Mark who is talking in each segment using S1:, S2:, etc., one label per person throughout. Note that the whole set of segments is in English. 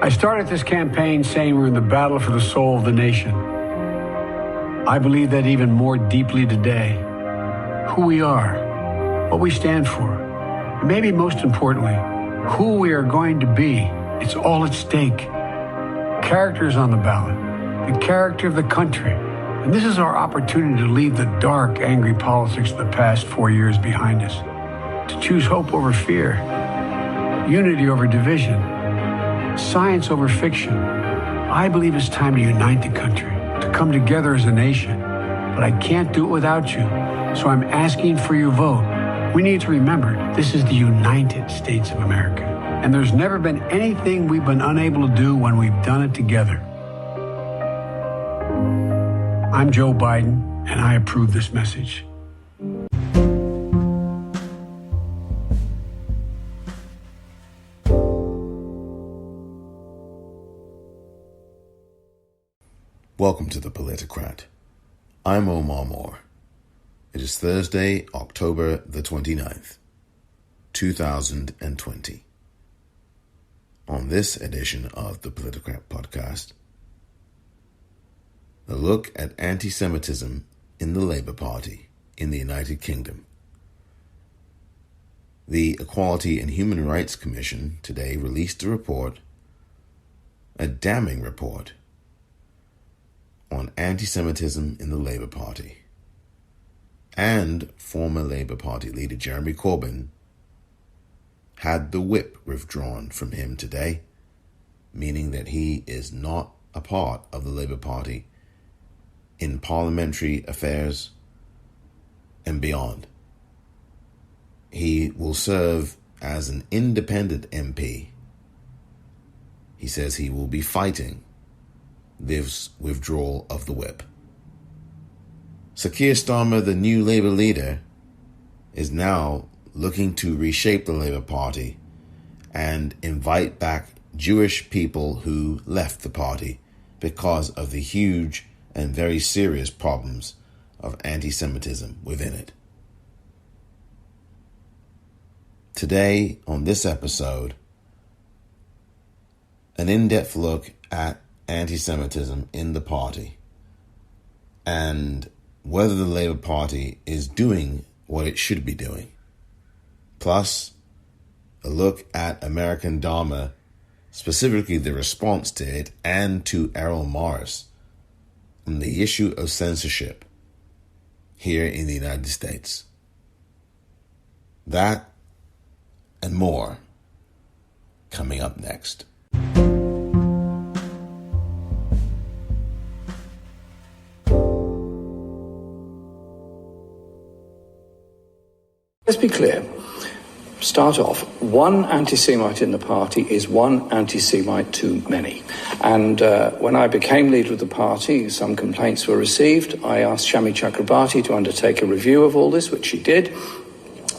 S1: I started this campaign saying we're in the battle for the soul of the nation. I believe that even more deeply today. Who we are, what we stand for, and maybe most importantly, who we are going to be. It's all at stake. Characters on the ballot, the character of the country. And this is our opportunity to leave the dark, angry politics of the past 4 years behind us, to choose hope over fear, unity over division, science over fiction. I believe it's time to unite the country, to come together as a nation. But I can't do it without you. So I'm asking for your vote. We need to remember, this is the United States of America. And there's never been anything we've been unable to do when we've done it together. I'm Joe Biden, and I approve this message.
S2: Welcome to The Politicrat. I'm Omar Moore. It is Thursday, October the 29th, 2020. On this edition of The Politicrat podcast, a look at anti-Semitism in the Labour Party in the United Kingdom. The Equality and Human Rights Commission today released a report, a damning report, on anti-Semitism in the Labour Party. And former Labour Party leader Jeremy Corbyn had the whip withdrawn from him today, meaning that he is not a part of the Labour Party in parliamentary affairs and beyond. He will serve as an independent MP. He says he will be fighting this withdrawal of the whip. Sir Keir Starmer, the new Labour leader, is now looking to reshape the Labour Party and invite back Jewish people who left the party because of the huge and very serious problems of anti-Semitism within it. Today, on this episode, an in-depth look at anti-Semitism in the party and whether the Labour Party is doing what it should be doing. Plus, a look at American DHARMA, specifically the response to it and to Errol Morris on the issue of censorship here in the United States. That and more coming up next.
S3: Let's be clear. Start off. One anti-Semite in the party is one anti-Semite too many. And when I became leader of the party, some complaints were received. I asked Shami Chakrabarti to undertake a review of all this, which she did.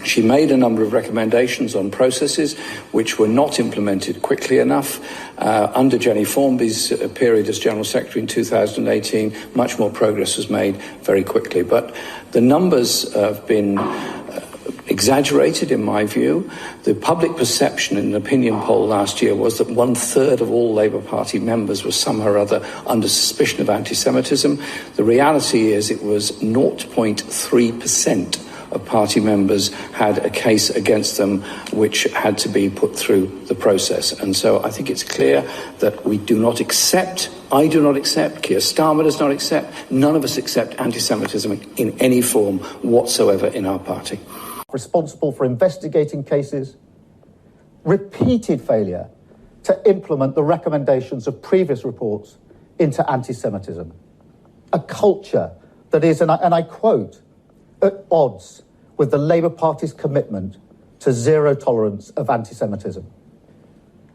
S3: She made a number of recommendations on processes which were not implemented quickly enough. Under Jenny Formby's period as General Secretary in 2018, much more progress was made very quickly. But the numbers have been exaggerated, in my view. The public perception in an opinion poll last year was that 1/3 of all Labour Party members were somehow or other under suspicion of anti-Semitism. The reality is it was 0.3% of party members had a case against them which had to be put through the process. And so I think it's clear that we do not accept, I do not accept, Keir Starmer does not accept, none of us accept anti-Semitism in any form whatsoever in our party.
S4: Responsible for investigating cases, repeated failure to implement the recommendations of previous reports into anti-Semitism. A culture that is, and I quote, at odds with the Labour Party's commitment to zero tolerance of anti-Semitism.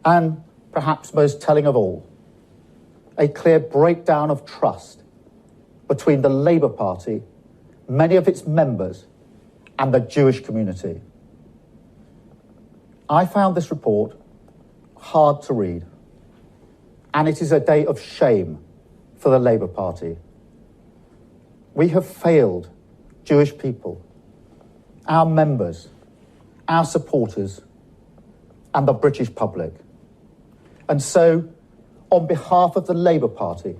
S4: And perhaps most telling of all, a clear breakdown of trust between the Labour Party, many of its members, and the Jewish community. I found this report hard to read, and it is a day of shame for the Labour Party. We have failed Jewish people, our members, our supporters, and the British public. And so on behalf of the Labour Party,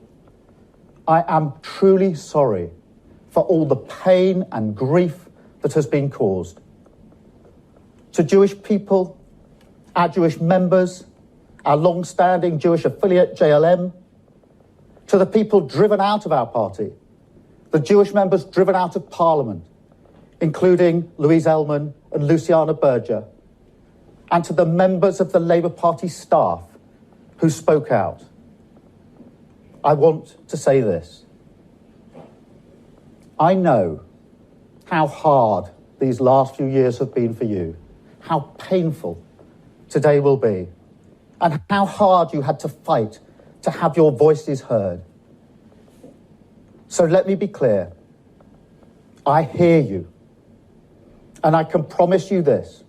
S4: I am truly sorry for all the pain and grief that has been caused. To Jewish people, our Jewish members, our long-standing Jewish affiliate JLM, to the people driven out of our party, the Jewish members driven out of Parliament, including Louise Ellman and Luciana Berger, and to the members of the Labour Party staff who spoke out. I want to say this. I know how hard these last few years have been for you, how painful today will be, and how hard you had to fight to have your voices heard. So let me be clear. I hear you. And I can promise you this.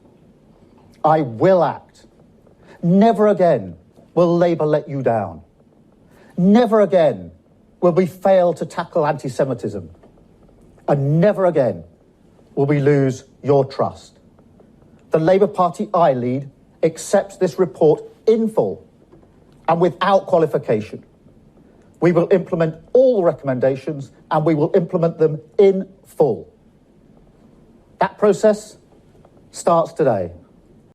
S4: I will act. Never again will Labour let you down. Never again will we fail to tackle anti-Semitism. And never again will we lose your trust. The Labour Party I lead accepts this report in full and without qualification. We will implement all the recommendations and we will implement them in full. That process starts today.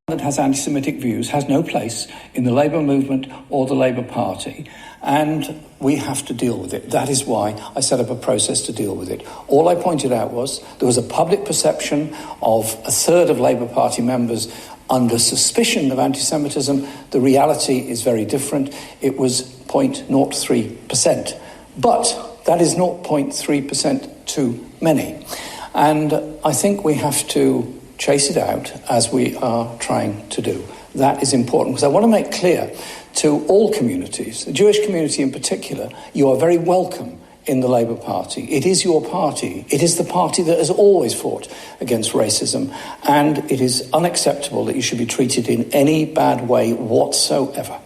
S3: That has anti-Semitic views has no place in the Labour movement or the Labour Party, and we have to deal with it. That is why I set up a process to deal with it. All I pointed out was there was a public perception of a third of Labour Party members under suspicion of anti-Semitism. The reality is very different. It was 0.03%. But that is 0.3% too many. And I think we have to chase it out as we are trying to do. That is important because I want to make clear to all communities, the Jewish community in particular, you are very welcome in the Labour Party. It is your party. It is the party that has always fought against racism, and it is unacceptable that you should be treated in any bad way whatsoever.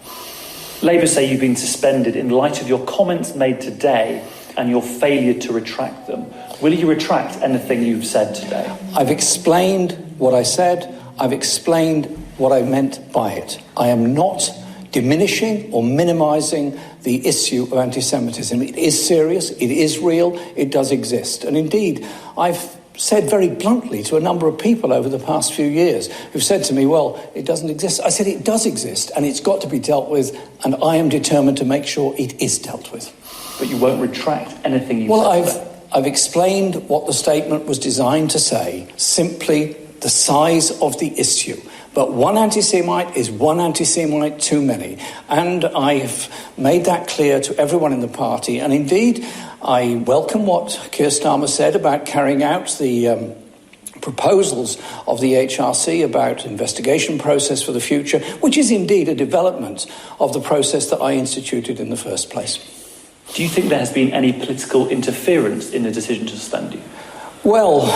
S5: Labour say you've been suspended in light of your comments made today and your failure to retract them. Will you retract anything you've said today?
S3: I've explained what I said. I've explained what I meant by it. I am not diminishing or minimising the issue of anti-Semitism. It is serious, it is real, it does exist. And indeed, I've said very bluntly to a number of people over the past few years who've said to me, well, it doesn't exist. I said it does exist and it's got to be dealt with, and I am determined to make sure it is dealt with.
S5: But you won't retract anything you said today?
S3: I've explained what the statement was designed to say, simply the size of the issue. But one anti-Semite is one anti-Semite too many. And I've made that clear to everyone in the party. And indeed, I welcome what Keir Starmer said about carrying out the proposals of the EHRC about investigation process for the future, which is indeed a development of the process that I instituted in the first place.
S5: Do you think there has been any political interference in the decision to suspend you?
S3: Well,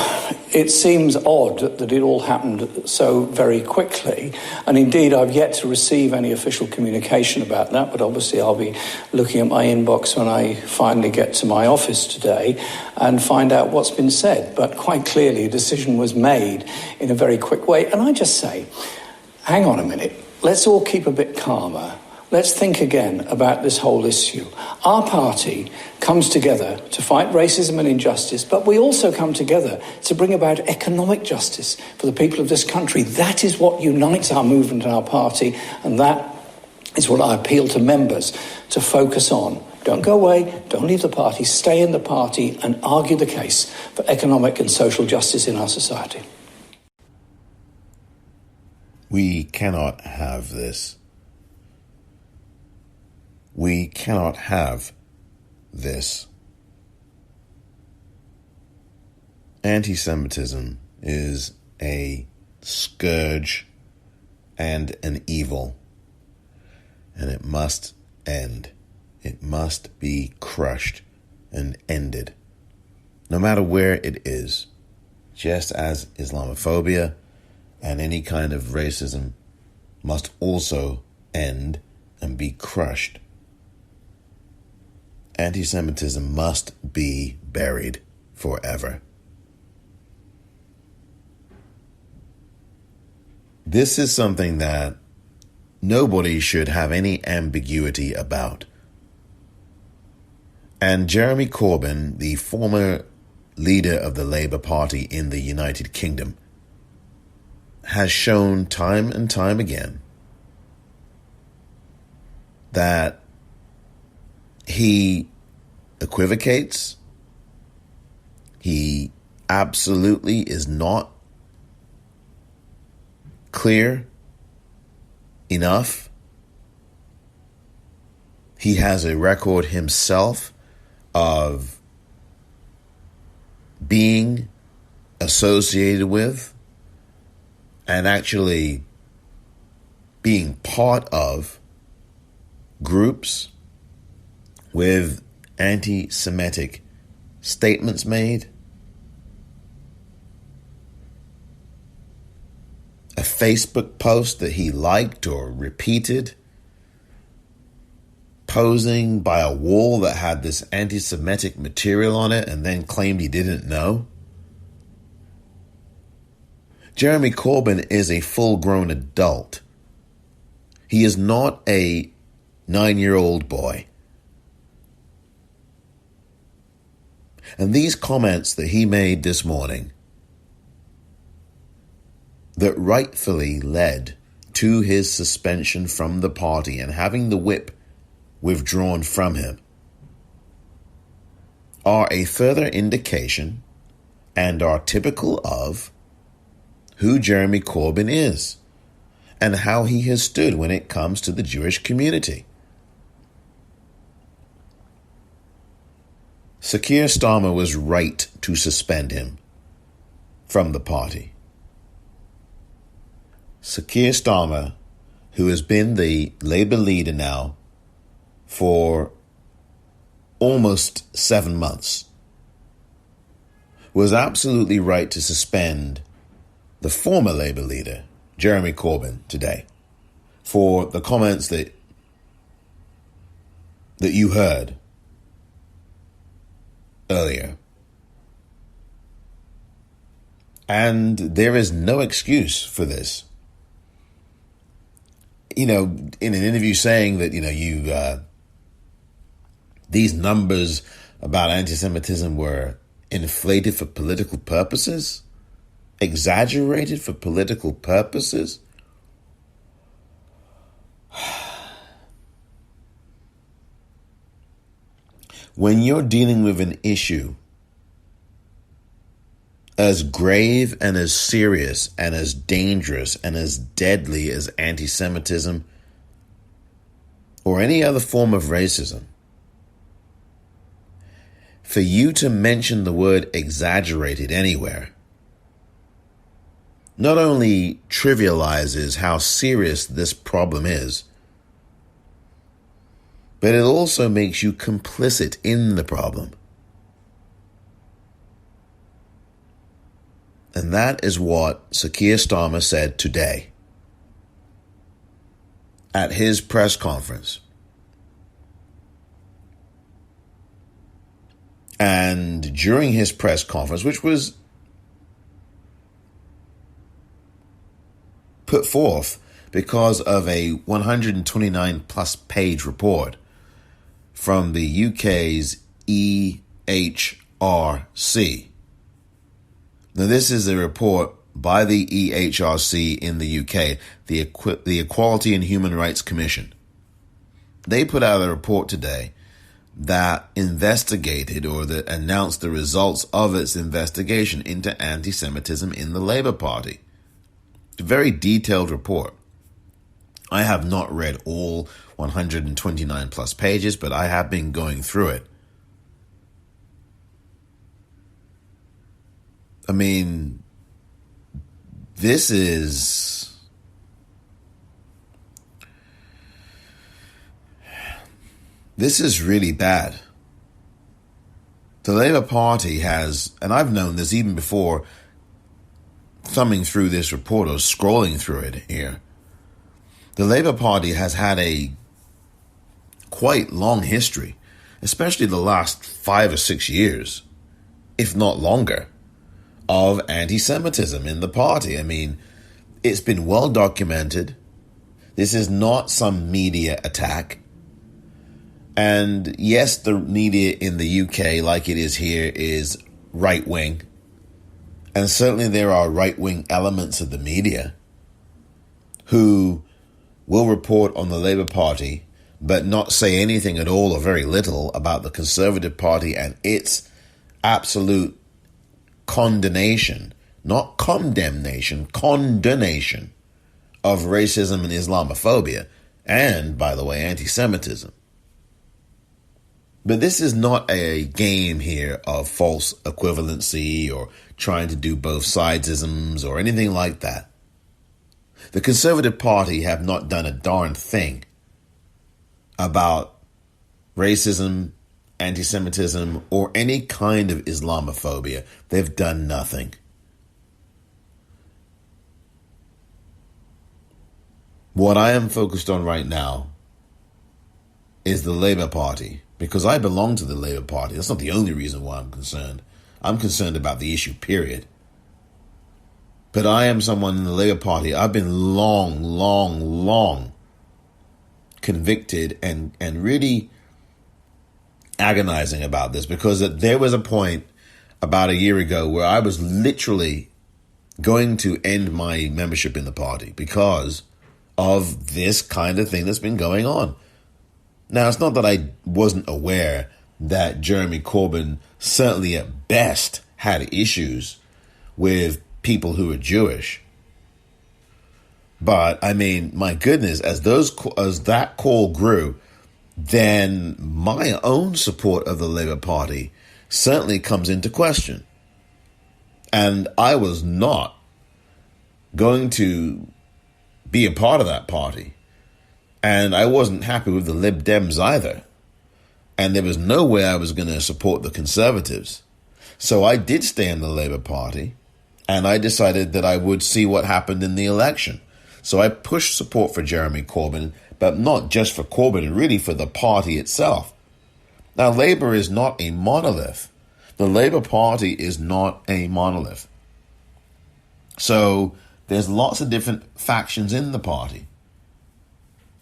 S3: it seems odd that it all happened so very quickly. And indeed, I've yet to receive any official communication about that. But obviously, I'll be looking at my inbox when I finally get to my office today and find out what's been said. But quite clearly, a decision was made in a very quick way. And I just say, hang on a minute. Let's all keep a bit calmer. Let's think again about this whole issue. Our party comes together to fight racism and injustice, but we also come together to bring about economic justice for the people of this country. That is what unites our movement and our party, and that is what I appeal to members to focus on. Don't go away, don't leave the party, stay in the party and argue the case for economic and social justice in our society.
S2: We cannot have this. We cannot have this. Anti-Semitism is a scourge and an evil, and it must end. It must be crushed and ended, no matter where it is, just as Islamophobia and any kind of racism must also end and be crushed. Anti-Semitism must be buried forever. This is something that nobody should have any ambiguity about. And Jeremy Corbyn, the former leader of the Labour Party in the United Kingdom, has shown time and time again that he equivocates. He absolutely is not clear enough. He has a record himself of being associated with and actually being part of groups with anti-Semitic statements made, a Facebook post that he liked or repeated, posing by a wall that had this anti-Semitic material on it and then claimed he didn't know. Jeremy Corbyn is a full-grown adult. He is not a 9-year-old boy. And these comments that he made this morning that rightfully led to his suspension from the party and having the whip withdrawn from him are a further indication and are typical of who Jeremy Corbyn is and how he has stood when it comes to the Jewish community. Sir Keir Starmer was right to suspend him from the party. Sir Keir Starmer, who has been the Labour leader now for almost 7 months, was absolutely right to suspend the former Labour leader, Jeremy Corbyn, today for the comments that you heard earlier. And there is no excuse for this. In an interview saying that, these numbers about anti-Semitism were inflated for political purposes, exaggerated for political purposes. When you're dealing with an issue as grave and as serious and as dangerous and as deadly as anti-Semitism or any other form of racism, for you to mention the word exaggerated anywhere not only trivializes how serious this problem is, but it also makes you complicit in the problem. And that is what Sir Keir Starmer said today at his press conference. And during his press conference, which was put forth because of a 129 plus page report from the UK's EHRC. Now, this is a report by the EHRC in the UK, the Equality and Human Rights Commission. They put out a report today that investigated or that announced the results of its investigation into anti-Semitism in the Labour Party. A very detailed report. I have not read all 129 plus pages, but I have been going through it. I mean, this is really bad. The Labour Party has, and I've known this even before thumbing through this report or scrolling through it here, the Labour Party has had a quite long history, especially the last 5 or 6 years, if not longer, of anti-Semitism in the party. I mean, it's been well documented This is not some media attack. And yes, the media in the UK, like it is here, is right-wing. And certainly there are right-wing elements of the media who will report on the Labour Party but not say anything at all or very little about the Conservative Party and its absolute condemnation, not condemnation, condonation of racism and Islamophobia, and, by the way, anti-Semitism. But this is not a game here of false equivalency or trying to do both sidesisms or anything like that. The Conservative Party have not done a darn thing about racism, anti-Semitism, or any kind of Islamophobia. They've done nothing. What I am focused on right now is the Labour Party, because I belong to the Labour Party. That's not the only reason why I'm concerned. I'm concerned about the issue, period. But I am someone in the Labour Party. I've been long convicted and really agonizing about this, because there was a point about a year ago where I was literally going to end my membership in the party because of this kind of thing that's been going on. Now, it's not that I wasn't aware that Jeremy Corbyn certainly at best had issues with people who are Jewish. But, I mean, my goodness, as that call grew, then my own support of the Labour Party certainly comes into question. And I was not going to be a part of that party. And I wasn't happy with the Lib Dems either. And there was no way I was going to support the Conservatives. So I did stay in the Labour Party, and I decided that I would see what happened in the election. So I pushed support for Jeremy Corbyn, but not just for Corbyn, really for the party itself. Now, Labour is not a monolith. The Labour Party is not a monolith. So there's lots of different factions in the party.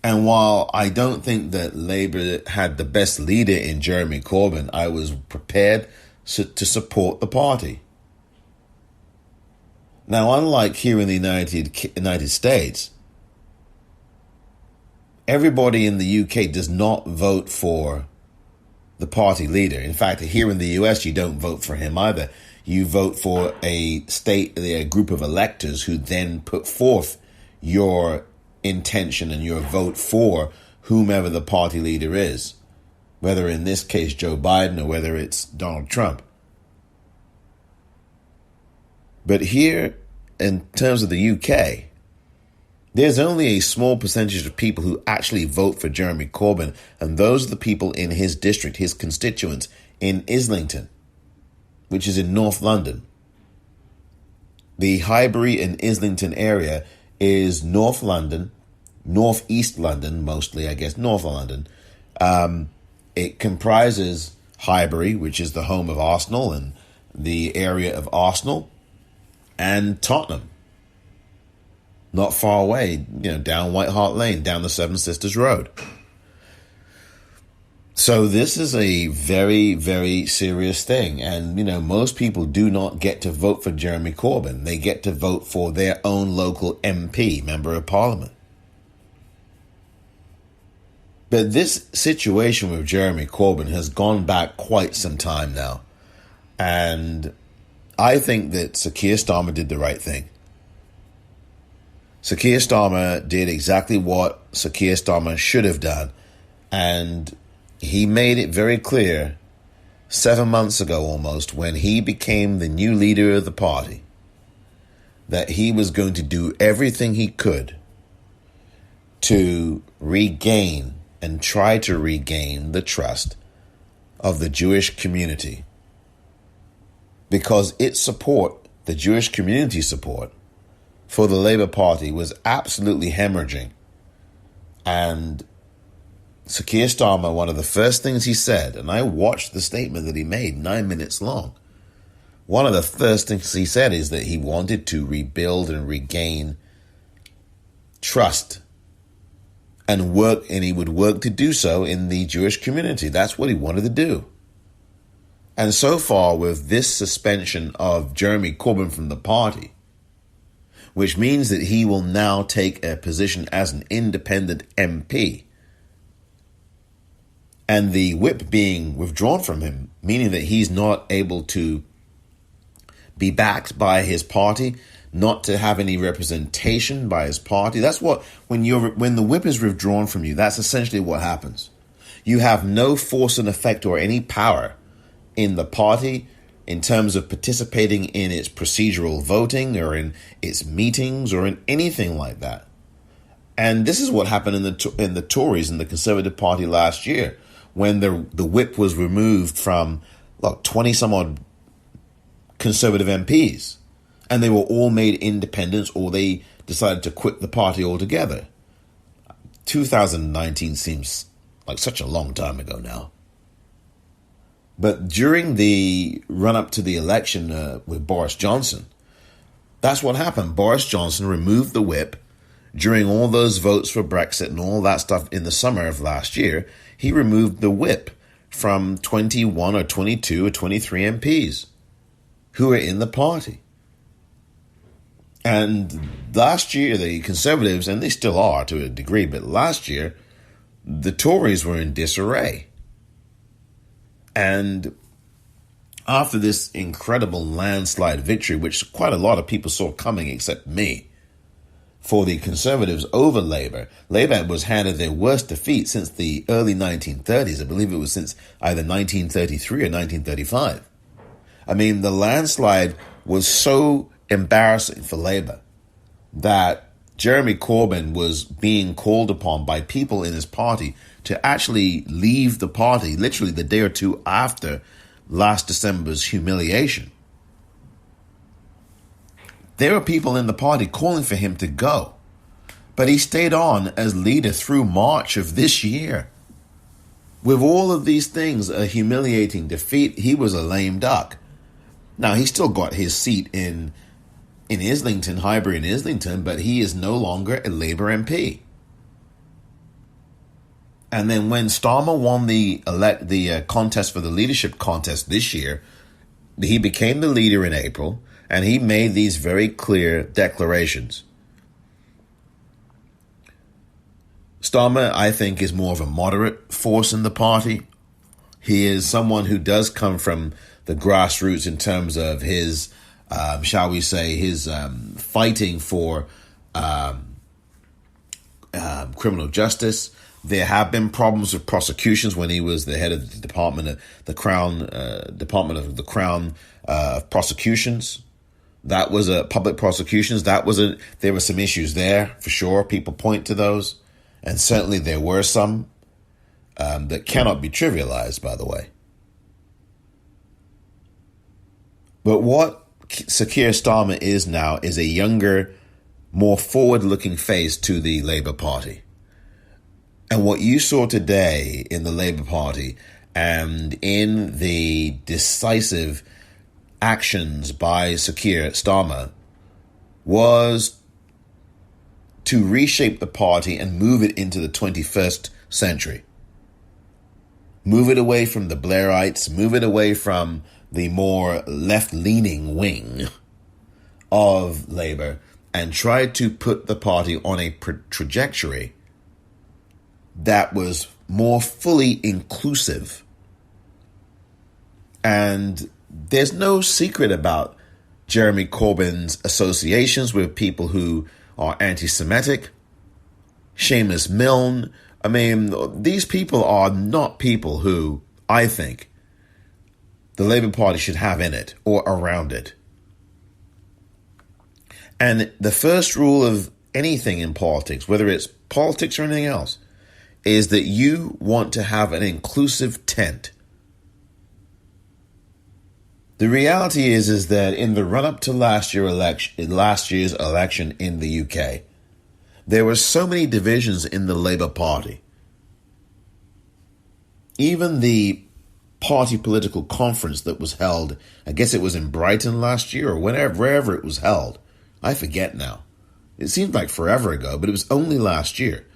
S2: And while I don't think that Labour had the best leader in Jeremy Corbyn, I was prepared to support the party. Now, unlike here in the United States, everybody in the UK does not vote for the party leader. In fact, here in the US, you don't vote for him either. You vote for a group of electors who then put forth your intention and your vote for whomever the party leader is, whether in this case Joe Biden or whether it's Donald Trump. But here, in terms of the UK, there's only a small percentage of people who actually vote for Jeremy Corbyn, and those are the people in his district, his constituents in Islington, which is in North London. The Highbury and Islington area is North London, North East London, mostly, I guess, North London. It comprises Highbury, which is the home of Arsenal and the area of Arsenal, and Tottenham, not far away, down White Hart Lane, down the Seven Sisters Road. So this is a very, very serious thing. And, most people do not get to vote for Jeremy Corbyn. They get to vote for their own local MP, Member of Parliament. But this situation with Jeremy Corbyn has gone back quite some time now. And I think that Sir Keir Starmer did the right thing. Sir Keir Starmer did exactly what Sir Keir Starmer should have done. And he made it very clear 7 months ago almost, when he became the new leader of the party, that he was going to do everything he could to regain and try to regain the trust of the Jewish community. Because its support, the Jewish community support for the Labour Party, was absolutely hemorrhaging. And Sir Keir Starmer, one of the first things he said, and I watched the statement that he made, 9 minutes long. One of the first things he said is that he wanted to rebuild and regain trust and he would work to do so in the Jewish community. That's what he wanted to do. And so far, with this suspension of Jeremy Corbyn from the party, which means that he will now take a position as an independent MP, and the whip being withdrawn from him, meaning that he's not able to be backed by his party, not to have any representation by his party. That's what, when the whip is withdrawn from you, that's essentially what happens. You have no force and effect or any power in the party in terms of participating in its procedural voting or in its meetings or in anything like that. And this is what happened in the Tories and the Conservative Party last year, when the whip was removed from 20 some odd Conservative MPs, and they were all made independents or they decided to quit the party altogether. 2019 seems like such a long time ago now. But during the run-up to the election with Boris Johnson, that's what happened. Boris Johnson removed the whip during all those votes for Brexit and all that stuff in the summer of last year. He removed the whip from 21 or 22 or 23 MPs who were in the party. And last year, the Conservatives, and they still are to a degree, but last year, the Tories were in disarray. And after this incredible landslide victory, which quite a lot of people saw coming except me, for the Conservatives over Labour, Labour was handed their worst defeat since the early 1930s. I believe it was since either 1933 or 1935. I mean, the landslide was so embarrassing for Labour that Jeremy Corbyn was being called upon by people in his party to actually leave the party literally the day or two after last December's humiliation. There were people in the party calling for him to go, but he stayed on as leader through March of this year. With all of these things, a humiliating defeat, he was a lame duck. Now, he still got his seat in Islington, Highbury and Islington, but he is no longer a Labour MP. And then when Starmer won the contest for the leadership contest this year, he became the leader in April, and he made these very clear declarations. Starmer, I think, is more of a moderate force in the party. He is someone who does come from the grassroots in terms of his, shall we say, his fighting for criminal justice. There have been problems with prosecutions when he was the head of the Department of the Crown prosecutions. That was public prosecutions. There were some issues there for sure. People point to those, and certainly there were some that cannot be trivialized, by the way. But what Sir Keir Starmer is now is a younger, more forward-looking face to the Labour Party. And what you saw today in the Labour Party and in the decisive actions by Sir Keir Starmer was to reshape the party and move it into the 21st century. Move it away from the Blairites, move it away from the more left-leaning wing of Labour, and try to put the party on a trajectory that was more fully inclusive. And there's no secret about Jeremy Corbyn's associations with people who are anti-Semitic. Seamus Milne. I mean, these people are not people who, I think, the Labour Party should have in it or around it. And the first rule of anything in politics, whether it's politics or anything else, is that you want to have an inclusive tent. The reality is that in the run-up to last year's election in the UK, there were so many divisions in the Labour Party. Even the party political conference that was held, I guess it was in Brighton last year or wherever it was held. I forget now. It seemed like forever ago, but it was only last year.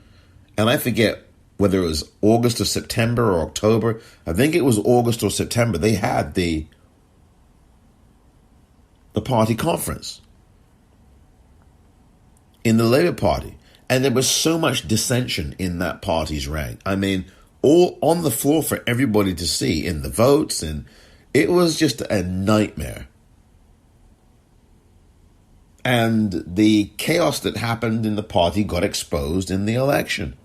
S2: and I forget whether it was August or September or October. I think it was August or September. They had the party conference in the Labour Party. And there was so much dissension in that party's rank. I mean, all on the floor for everybody to see in the votes. And it was just a nightmare. And the chaos that happened in the party got exposed in the election.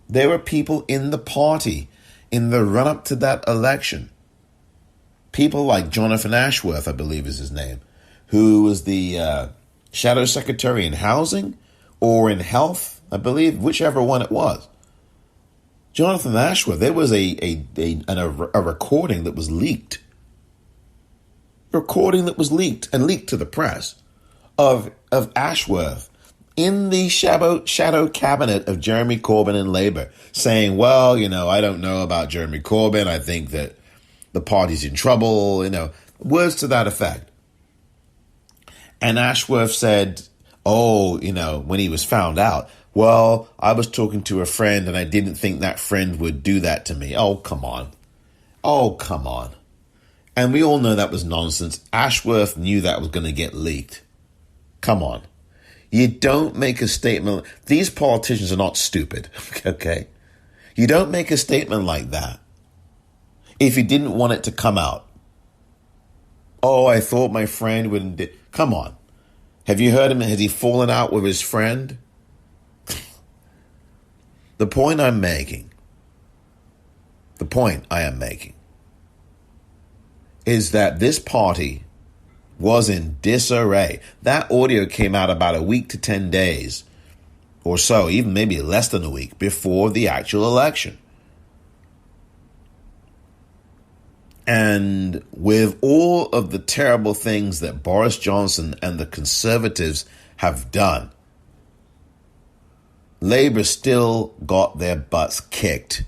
S2: There were people in the party in the run-up to that election. People like Jonathan Ashworth, I believe is his name, who was the Shadow Secretary in Housing or in Health, I believe, whichever one it was. Jonathan Ashworth, there was a recording that was leaked. Recording that was leaked and leaked to the press of Ashworth in the shadow cabinet of Jeremy Corbyn and Labour saying, well, I don't know about Jeremy Corbyn. I think that the party's in trouble, words to that effect. And Ashworth said, when he was found out, well, I was talking to a friend and I didn't think that friend would do that to me. Oh, come on. And we all know that was nonsense. Ashworth knew that was going to get leaked. Come on. You don't make a statement. These politicians are not stupid, okay? You don't make a statement like that if you didn't want it to come out. Oh, I thought my friend wouldn't. Come on. Have you heard him? Has he fallen out with his friend? The point I am making is that this party was in disarray. That audio came out about a week to 10 days or so, even maybe less than a week before the actual election. And with all of the terrible things that Boris Johnson and the Conservatives have done, Labour still got their butts kicked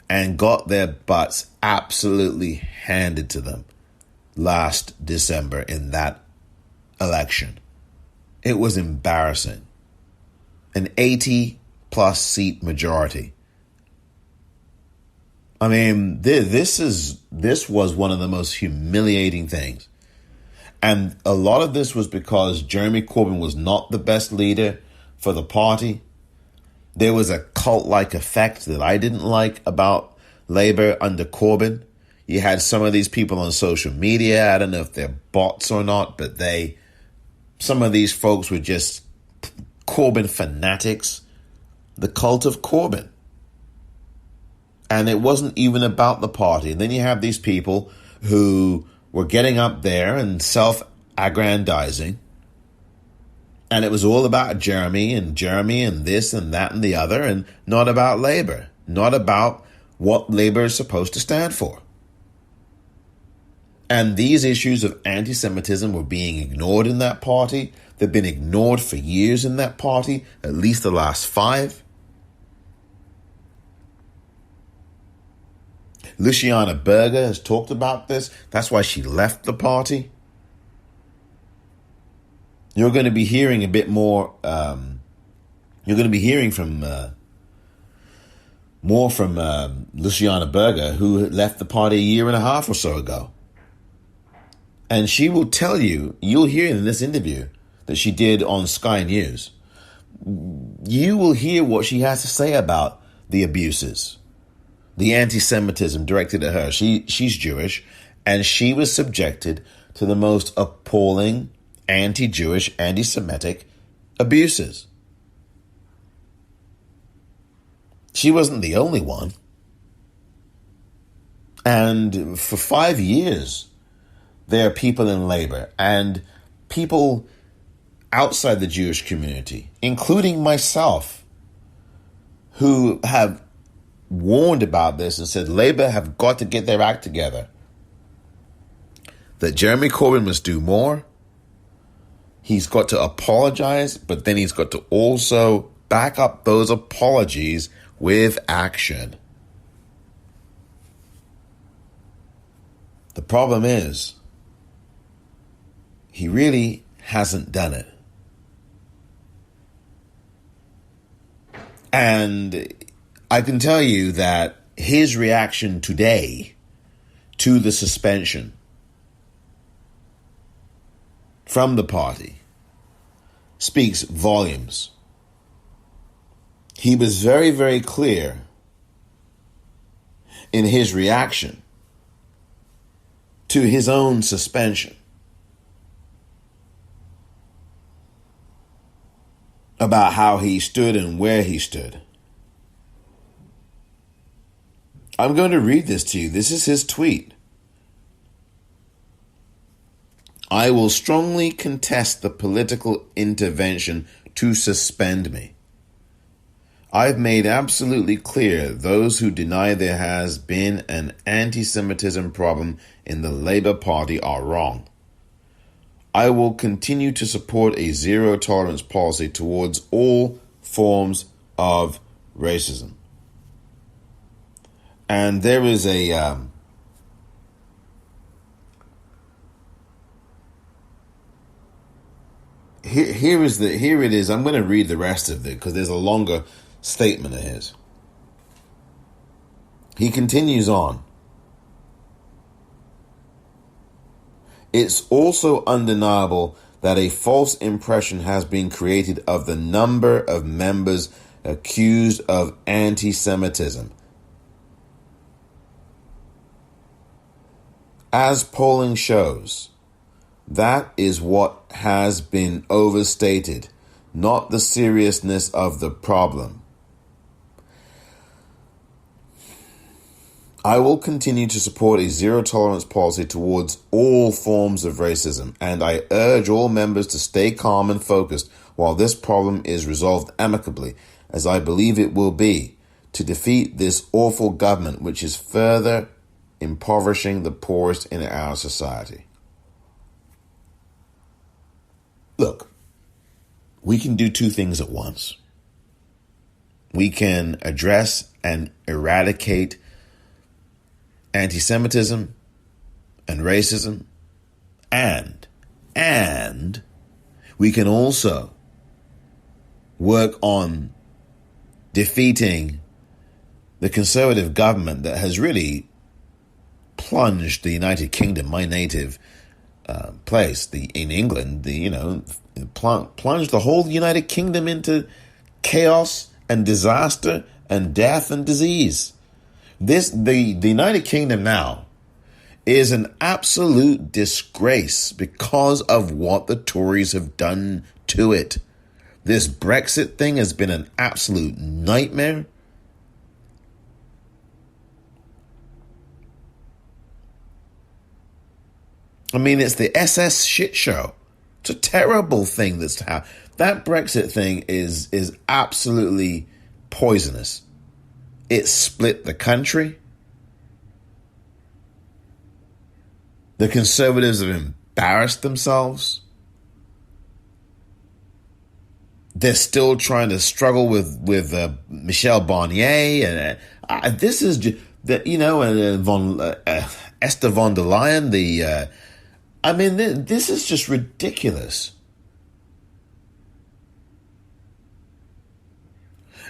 S2: and got their butts absolutely handed to them last December in that election. It was embarrassing. An 80-plus seat majority. I mean, this was one of the most humiliating things. And a lot of this was because Jeremy Corbyn was not the best leader for the party. There was a cult-like effect that I didn't like about Labour under Corbyn. You had some of these people on social media. I don't know if they're bots or not, but some of these folks were just Corbyn fanatics. The cult of Corbyn. And it wasn't even about the party. And then you have these people who were getting up there and self-aggrandizing. And it was all about Jeremy and this and that and the other, and not about Labour. Not about what Labour is supposed to stand for. And these issues of anti-Semitism were being ignored in that party. They've been ignored for years in that party, at least the last 5. Luciana Berger has talked about this. That's why she left the party. You're going to be hearing a bit more. You're going to be hearing from more from Luciana Berger, who left the party a year and a half or so ago. And she will tell you, you'll hear in this interview that she did on Sky News, you will hear what she has to say about the abuses, the anti-Semitism directed at her. She's Jewish, and she was subjected to the most appalling anti-Jewish, anti-Semitic abuses. She wasn't the only one. And for 5 years, there are people in Labour and people outside the Jewish community, including myself, who have warned about this and said Labour have got to get their act together. That Jeremy Corbyn must do more. He's got to apologize, but then he's got to also back up those apologies with action. The problem is, he really hasn't done it. And I can tell you that his reaction today to the suspension from the party speaks volumes. He was very, very clear in his reaction to his own suspension about how he stood and where he stood. I'm going to read this to you. This is his tweet. I will strongly contest the political intervention to suspend me. I've made absolutely clear those who deny there has been an anti-Semitism problem in the Labour Party are wrong. I will continue to support a zero-tolerance policy towards all forms of racism. And there is a here it is. I'm going to read the rest of it because there's a longer statement of his. He continues on. It's also undeniable that a false impression has been created of the number of members accused of anti-Semitism. As polling shows, that is what has been overstated, not the seriousness of the problem. I will continue to support a zero-tolerance policy towards all forms of racism, and I urge all members to stay calm and focused while this problem is resolved amicably, as I believe it will be, to defeat this awful government which is further impoverishing the poorest in our society. Look, we can do two things at once. We can address and eradicate anti-Semitism and racism, and we can also work on defeating the Conservative government that has really plunged the United Kingdom, my native place, in England, plunged the whole United Kingdom into chaos and disaster and death and disease. The United Kingdom now is an absolute disgrace because of what the Tories have done to it. This Brexit thing has been an absolute nightmare. I mean, it's the SS shit show. It's a terrible thing that's happened. That Brexit thing is absolutely poisonous. It split the country. The Conservatives have embarrassed themselves. They're still trying to struggle with Michel Barnier, and this is Esther von der Leyen. This is just ridiculous.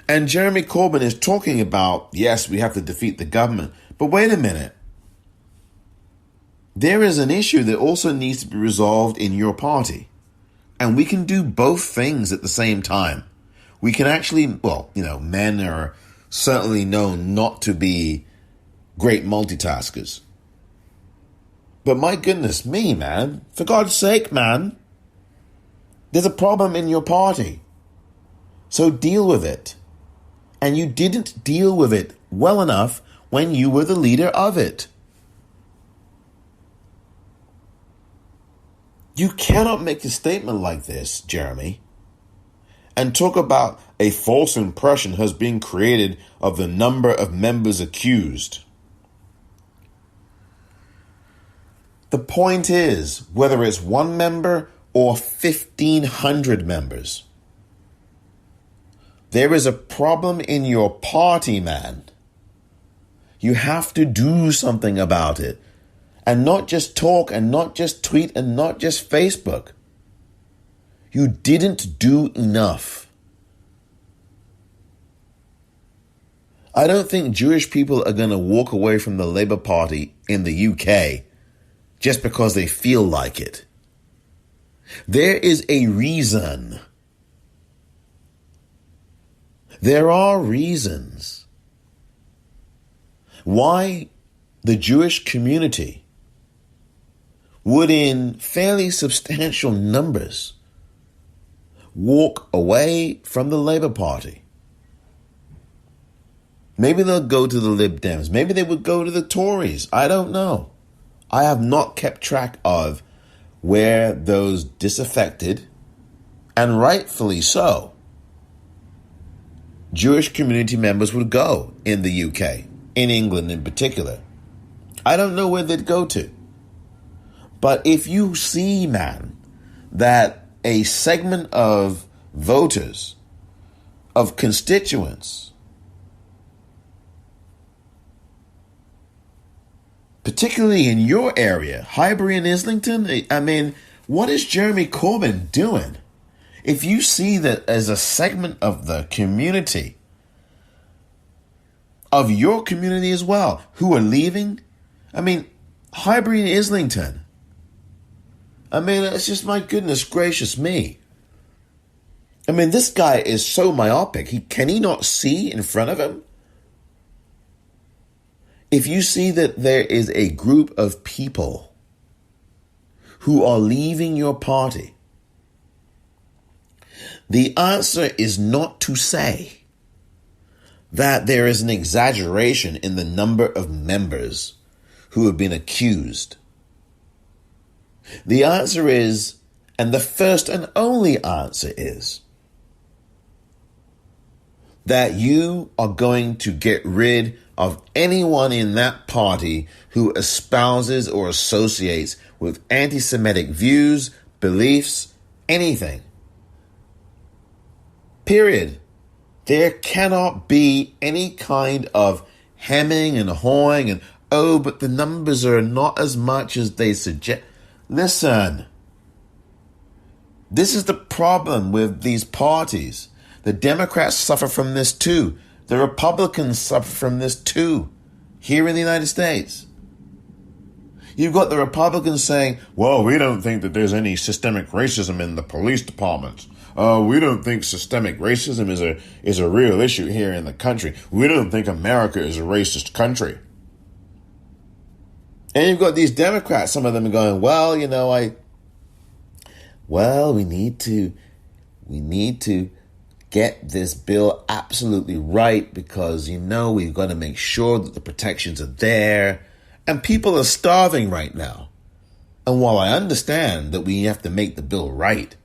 S2: And Jeremy Corbyn is talking about, yes, we have to defeat the government. But wait a minute. There is an issue that also needs to be resolved in your party. And we can do both things at the same time. We can actually, men are certainly known not to be great multitaskers. But my goodness me, man, for God's sake, man, there's a problem in your party. So deal with it. And you didn't deal with it well enough when you were the leader of it. You cannot make a statement like this, Jeremy, and talk about a false impression has been created of the number of members accused. The point is, whether it's one member or 1,500 members, there is a problem in your party, man. You have to do something about it. And not just talk and not just tweet and not just Facebook. You didn't do enough. I don't think Jewish people are going to walk away from the Labour Party in the UK just because they feel like it. There is a reason. There are reasons why the Jewish community would, in fairly substantial numbers, walk away from the Labour Party. Maybe they'll go to the Lib Dems. Maybe they would go to the Tories. I don't know. I have not kept track of where those disaffected, and rightfully so, Jewish community members would go in the UK, in England in particular. I don't know where they'd go to. But if you see, man, that a segment of voters, of constituents, particularly in your area, Highbury and Islington, I mean, what is Jeremy Corbyn doing? If you see that as a segment of the community, of your community as well, who are leaving, I mean, Highbury and Islington, I mean, it's just, my goodness gracious me. I mean, this guy is so myopic. Can he not see in front of him? If you see that there is a group of people who are leaving your party, the answer is not to say that there is an exaggeration in the number of members who have been accused. The answer is, and the first and only answer is, that you are going to get rid of anyone in that party who espouses or associates with anti-Semitic views, beliefs, anything. Period. There cannot be any kind of hemming and hawing and, oh, but the numbers are not as much as they suggest. Listen, this is the problem with these parties. The Democrats suffer from this too. The Republicans suffer from this too, here in the United States. You've got the Republicans saying, well, we don't think that there's any systemic racism in the police departments. We don't think systemic racism is a real issue here in the country. We don't think America is a racist country. And you've got these Democrats, some of them are going, well, you know, we need to get this bill absolutely right because, you know, we've got to make sure that the protections are there. And people are starving right now. And while I understand that we have to make the bill right,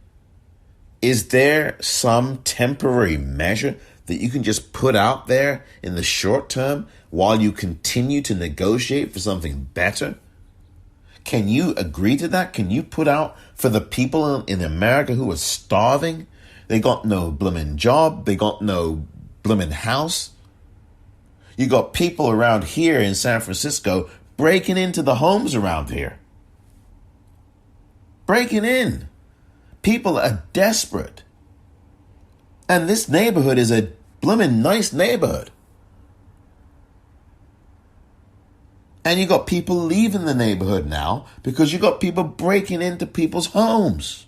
S2: is there some temporary measure that you can just put out there in the short term while you continue to negotiate for something better? Can you agree to that? Can you put out for the people in America who are starving? They got no blimmin' job. They got no blimmin' house. You got people around here in San Francisco breaking into the homes around here. Breaking in. People are desperate. And this neighborhood is a blimmin' nice neighborhood. And you got people leaving the neighborhood now because you got people breaking into people's homes.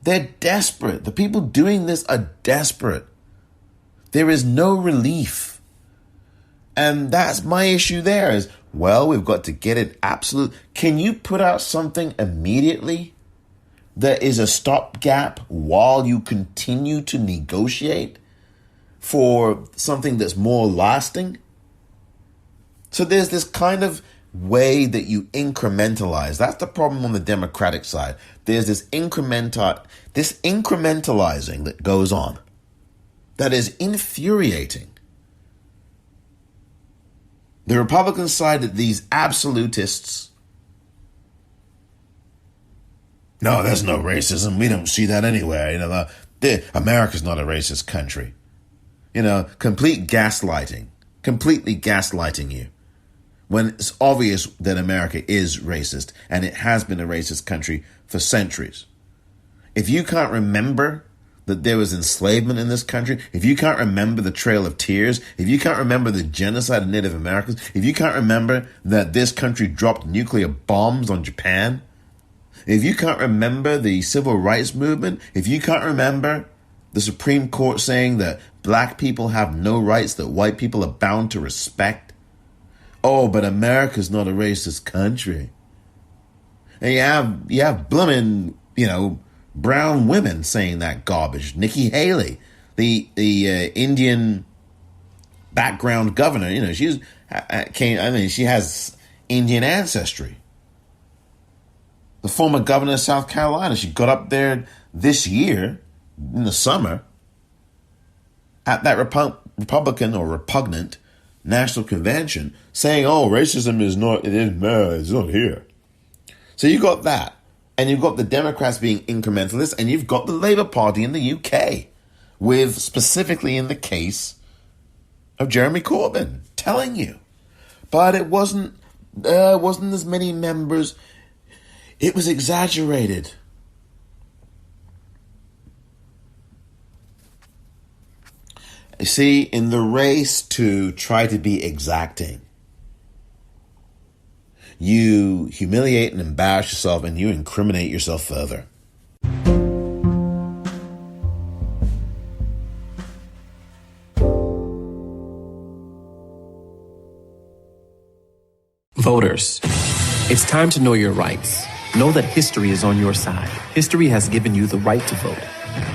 S2: They're desperate. The people doing this are desperate. There is no relief. And that's my issue there is, well, we've got to get it absolute. Can you put out something immediately that is a stopgap while you continue to negotiate for something that's more lasting? So there's this kind of way that you incrementalize. That's the problem on the Democratic side. There's this incrementalizing that goes on that is infuriating. The Republican side, these absolutists, no, there's no racism. We don't see that anywhere. You know, America's not a racist country. You know, completely gaslighting you. When it's obvious that America is racist and it has been a racist country for centuries. If you can't remember that there was enslavement in this country, if you can't remember the Trail of Tears, if you can't remember the genocide of Native Americans, if you can't remember that this country dropped nuclear bombs on Japan, if you can't remember the civil rights movement, if you can't remember the Supreme Court saying that black people have no rights that white people are bound to respect, oh, but America's not a racist country. And you have blooming, brown women saying that garbage. Nikki Haley, the Indian background governor, she has Indian ancestry. The former governor of South Carolina, she got up there this year in the summer at that Republican or repugnant national convention saying, oh, racism is not here. So you got that. And you've got the Democrats being incrementalists, and you've got the Labour Party in the UK, with specifically in the case of Jeremy Corbyn, telling you. But it wasn't as many members. It was exaggerated. You see, in the race to try to be exacting, you humiliate and embarrass yourself, and you incriminate yourself further.
S6: Voters, it's time to know your rights. Know that history is on your side. History has given you the right to vote.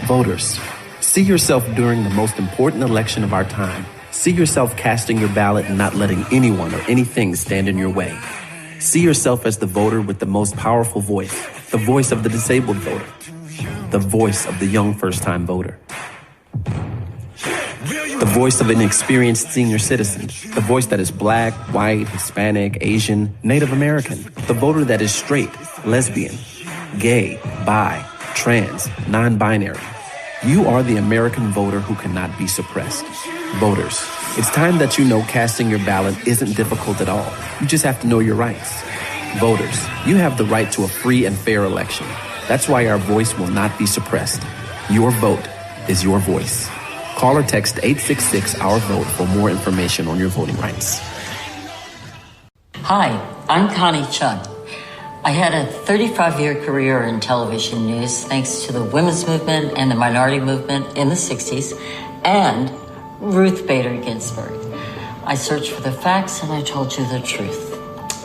S6: Voters, see yourself during the most important election of our time. See yourself casting your ballot and not letting anyone or anything stand in your way. See yourself as the voter with the most powerful voice, the voice of the disabled voter, the voice of the young first-time voter, the voice of an experienced senior citizen, the voice that is black, white, Hispanic, Asian, Native American, the voter that is straight, lesbian, gay, bi, trans, non-binary. You are the American voter who cannot be suppressed. Voters, it's time that you know casting your ballot isn't difficult at all. You just have to know your rights. Voters, you have the right to a free and fair election. That's why our voice will not be suppressed. Your vote is your voice. Call or text 866-OUR-VOTE for more information on your voting rights.
S7: Hi, I'm Connie Chung. I had a 35-year career in television news thanks to the women's movement and the minority movement in the 60s and Ruth Bader Ginsburg. I searched for the facts and I told you the truth.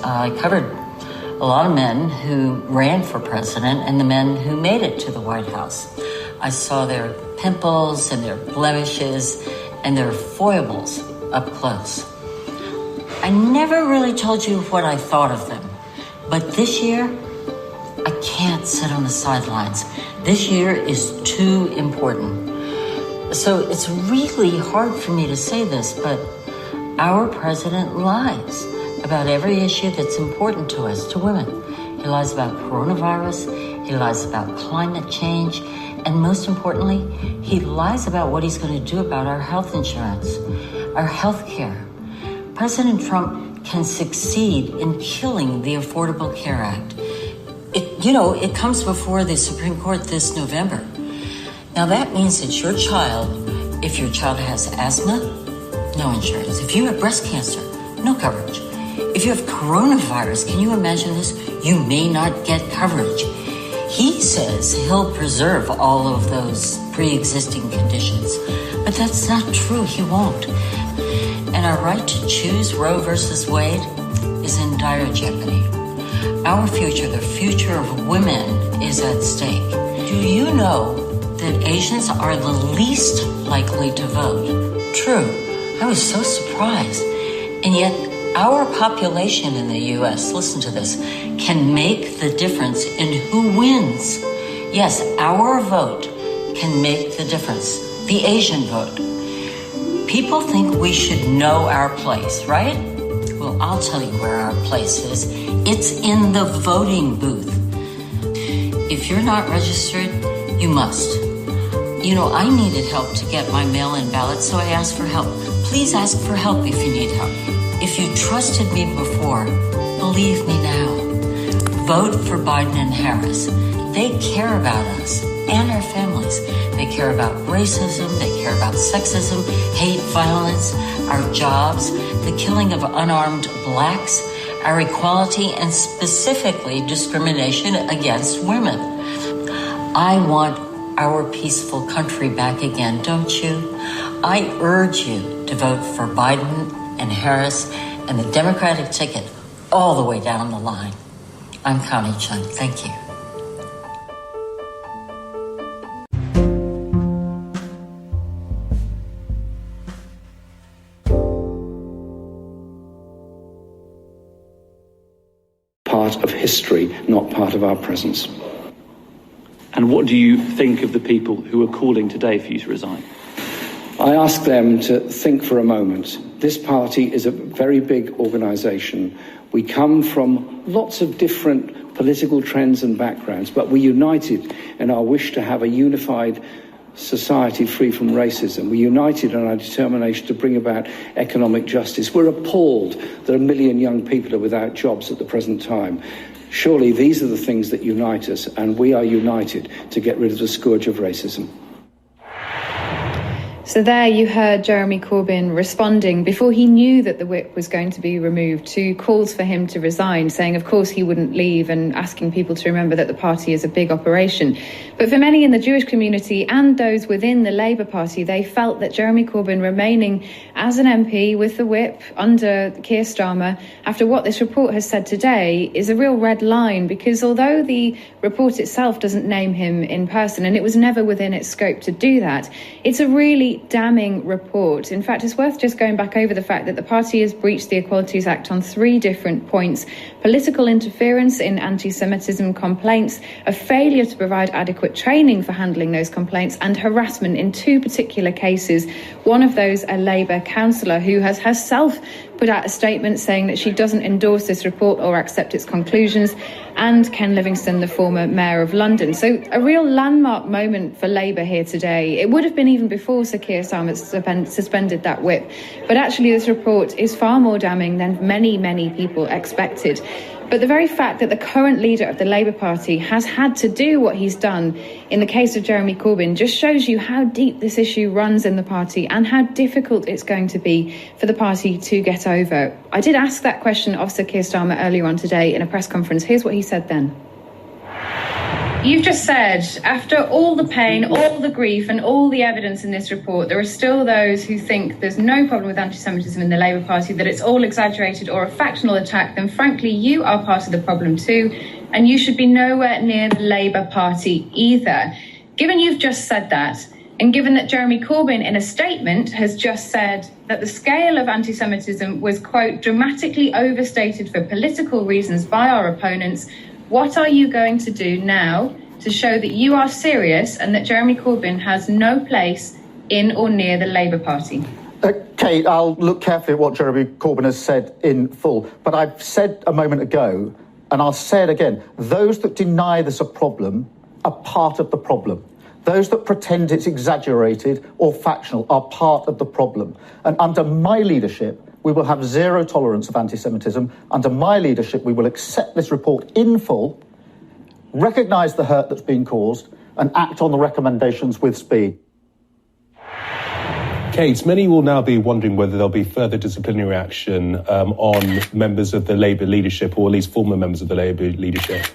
S7: I covered a lot of men who ran for president and the men who made it to the White House. I saw their pimples and their blemishes and their foibles up close. I never really told you what I thought of them, but this year, I can't sit on the sidelines. This year is too important. So it's really hard for me to say this, but our president lies about every issue that's important to us, to women. He lies about coronavirus, he lies about climate change, and most importantly, he lies about what he's going to do about our health insurance, our health care. President Trump can succeed in killing the Affordable Care Act. It comes before the Supreme Court this November. Now that means that your child, if your child has asthma, no insurance. If you have breast cancer, no coverage. If you have coronavirus, can you imagine this? You may not get coverage. He says he'll preserve all of those pre-existing conditions, but that's not true. He won't. And our right to choose Roe versus Wade is in dire jeopardy. Our future, the future of women, is at stake. Do you know that Asians are the least likely to vote? True. I was so surprised. And yet our population in the U.S., listen to this, can make the difference in who wins. Yes, our vote can make the difference. The Asian vote. People think we should know our place, right? Well, I'll tell you where our place is. It's in the voting booth. If you're not registered, you must. I needed help to get my mail-in ballot, so I asked for help. Please ask for help if you need help. If you trusted me before, believe me now. Vote for Biden and Harris. They care about us. and our families. They care about racism, they care about sexism, hate, violence, our jobs, the killing of unarmed blacks, our equality, and specifically discrimination against women. I want our peaceful country back again, don't you? I urge you to vote for Biden and Harris and the Democratic ticket all the way down the line. I'm Connie Chung. Thank you.
S3: Part of history, not part of our presence.
S5: And what do you think of the people who are calling today for you to resign?
S3: I ask them to think for a moment. This party is a very big organisation. We come from lots of different political trends and backgrounds, but we're united in our wish to have a unified society free from racism. We're united in our determination to bring about economic justice. We're appalled that 1 million young people are without jobs at the present time. Surely these are the things that unite us, and we are united to get rid of the scourge of racism.
S8: So there you heard Jeremy Corbyn responding before he knew that the whip was going to be removed to calls for him to resign, saying of course he wouldn't leave and asking people to remember that the party is a big operation. But for many in the Jewish community and those within the Labour Party, they felt that Jeremy Corbyn remaining as an MP with the whip under Keir Starmer, after what this report has said today, is a real red line, because although the report itself doesn't name him in person, and it was never within its scope to do that, it's a really damning report. In fact, it's worth just going back over the fact that the party has breached the Equalities Act on 3 different points: political interference in anti-Semitism complaints, a failure to provide adequate training for handling those complaints, and harassment in 2 particular cases. One of those, a Labour councillor who has herself put out a statement saying that she doesn't endorse this report or accept its conclusions, and Ken Livingstone, the former Mayor of London. So a real landmark moment for Labour here today. It would have been even before Sir Keir Starmer suspended that whip. But actually this report is far more damning than many, many people expected. But the very fact that the current leader of the Labour Party has had to do what he's done in the case of Jeremy Corbyn just shows you how deep this issue runs in the party and how difficult it's going to be for the party to get over. I did ask that question of Sir Keir Starmer earlier on today in a press conference. Here's what he said then. You've just said, after all the pain, all the grief and all the evidence in this report, there are still those who think there's no problem with anti-Semitism in the Labour Party, that it's all exaggerated or a factional attack. Then frankly, you are part of the problem too, and you should be nowhere near the Labour Party either. Given you've just said that, and given that Jeremy Corbyn in a statement has just said that the scale of anti-Semitism was, quote, dramatically overstated for political reasons by our opponents, what are you going to do now to show that you are serious and that Jeremy Corbyn has no place in or near the Labour Party?
S4: Kate, I'll look carefully at what Jeremy Corbyn has said in full. But I've said a moment ago, and I'll say it again, those that deny there's a problem are part of the problem. Those that pretend it's exaggerated or factional are part of the problem. And under my leadership, we will have zero tolerance of anti-Semitism. Under my leadership, we will accept this report in full, recognise the hurt that's been caused, and act on the recommendations with speed.
S9: Kate, many will now be wondering whether there'll be further disciplinary action on members of the Labour leadership, or at least former members of the Labour leadership.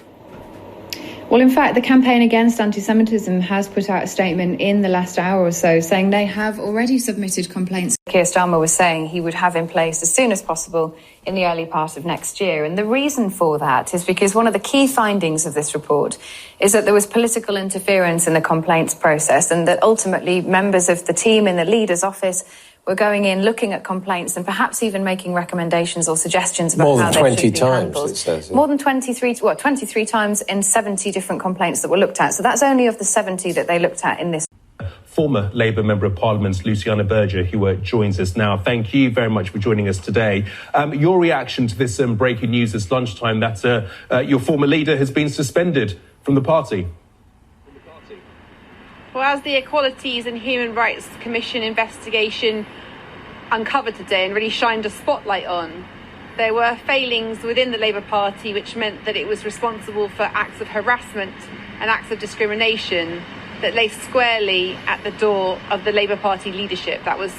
S8: Well, in fact, the campaign against anti-Semitism has put out a statement in the last hour or so saying they have already submitted complaints. Keir Starmer was saying he would have in place as soon as possible in the early part of next year. And the reason for that is because one of the key findings of this report is that there was political interference in the complaints process, and that ultimately members of the team in the leader's office were going in, looking at complaints and perhaps even making recommendations or suggestions about how they should be handled.
S10: It says, yeah.
S8: More than 23 times in 70 different complaints that were looked at. So that's only of the 70 that they looked at in this.
S9: Former Labour Member of Parliament, Luciana Berger, who joins us now. Thank you very much for joining us today. Your reaction to this breaking news this lunchtime that your former leader has been suspended from the party?
S11: Well, as the Equalities and Human Rights Commission investigation uncovered today and really shined a spotlight on, there were failings within the Labour Party which meant that it was responsible for acts of harassment and acts of discrimination that lay squarely at the door of the Labour Party leadership. That was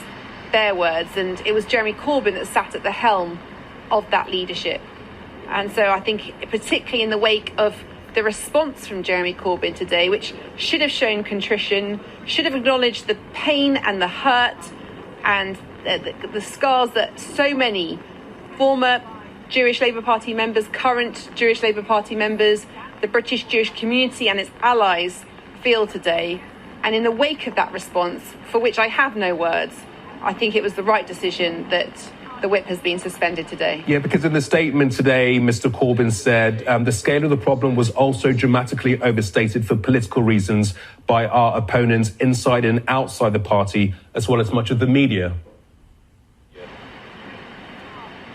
S11: their words, and it was Jeremy Corbyn that sat at the helm of that leadership. And so I think, particularly in the wake of the response from Jeremy Corbyn today, which should have shown contrition, should have acknowledged the pain and the hurt and the scars that so many former Jewish Labour Party members, current Jewish Labour Party members, the British Jewish community and its allies feel today. And in the wake of that response, for which I have no words, I think it was the right decision that the whip has been suspended today.
S9: Yeah, because in the statement today, Mr. Corbyn said the scale of the problem was also dramatically overstated for political reasons by our opponents inside and outside the party, as well as much of the media.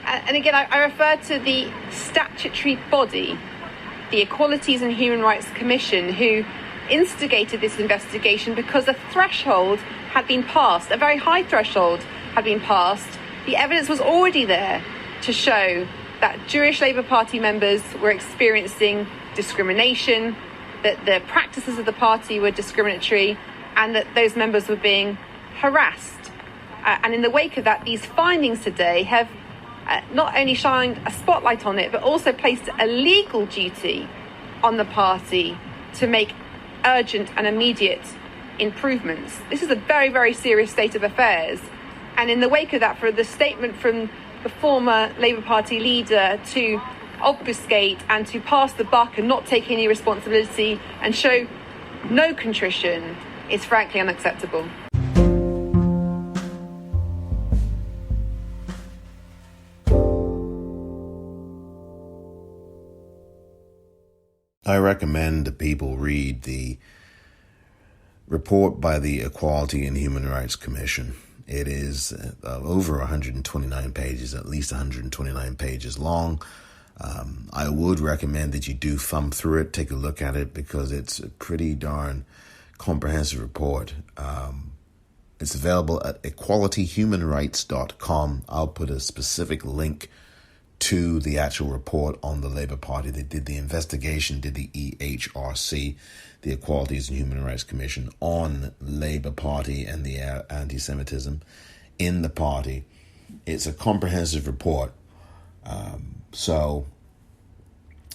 S11: And again, I refer to the statutory body, the Equalities and Human Rights Commission, who instigated this investigation because a threshold had been passed, a very high threshold had been passed. The evidence was already there to show that Jewish Labour Party members were experiencing discrimination, that the practices of the party were discriminatory, and that those members were being harassed. And in the wake of that, these findings today have not only shined a spotlight on it, but also placed a legal duty on the party to make urgent and immediate improvements. This is a very, very serious state of affairs. And in the wake of that, for the statement from the former Labour Party leader to obfuscate and to pass the buck and not take any responsibility and show no contrition is frankly unacceptable.
S2: I recommend that people read the report by the Equality and Human Rights Commission. It is over 129 pages, at least 129 pages long. I would recommend that you do thumb through it, take a look at it, because it's a pretty darn comprehensive report. It's available at equalityhumanrights.com. I'll put a specific link to the actual report on the Labour Party. They did the investigation, did the EHRC, the Equalities and Human Rights Commission, on Labour Party and the anti-Semitism in the party. It's a comprehensive report. So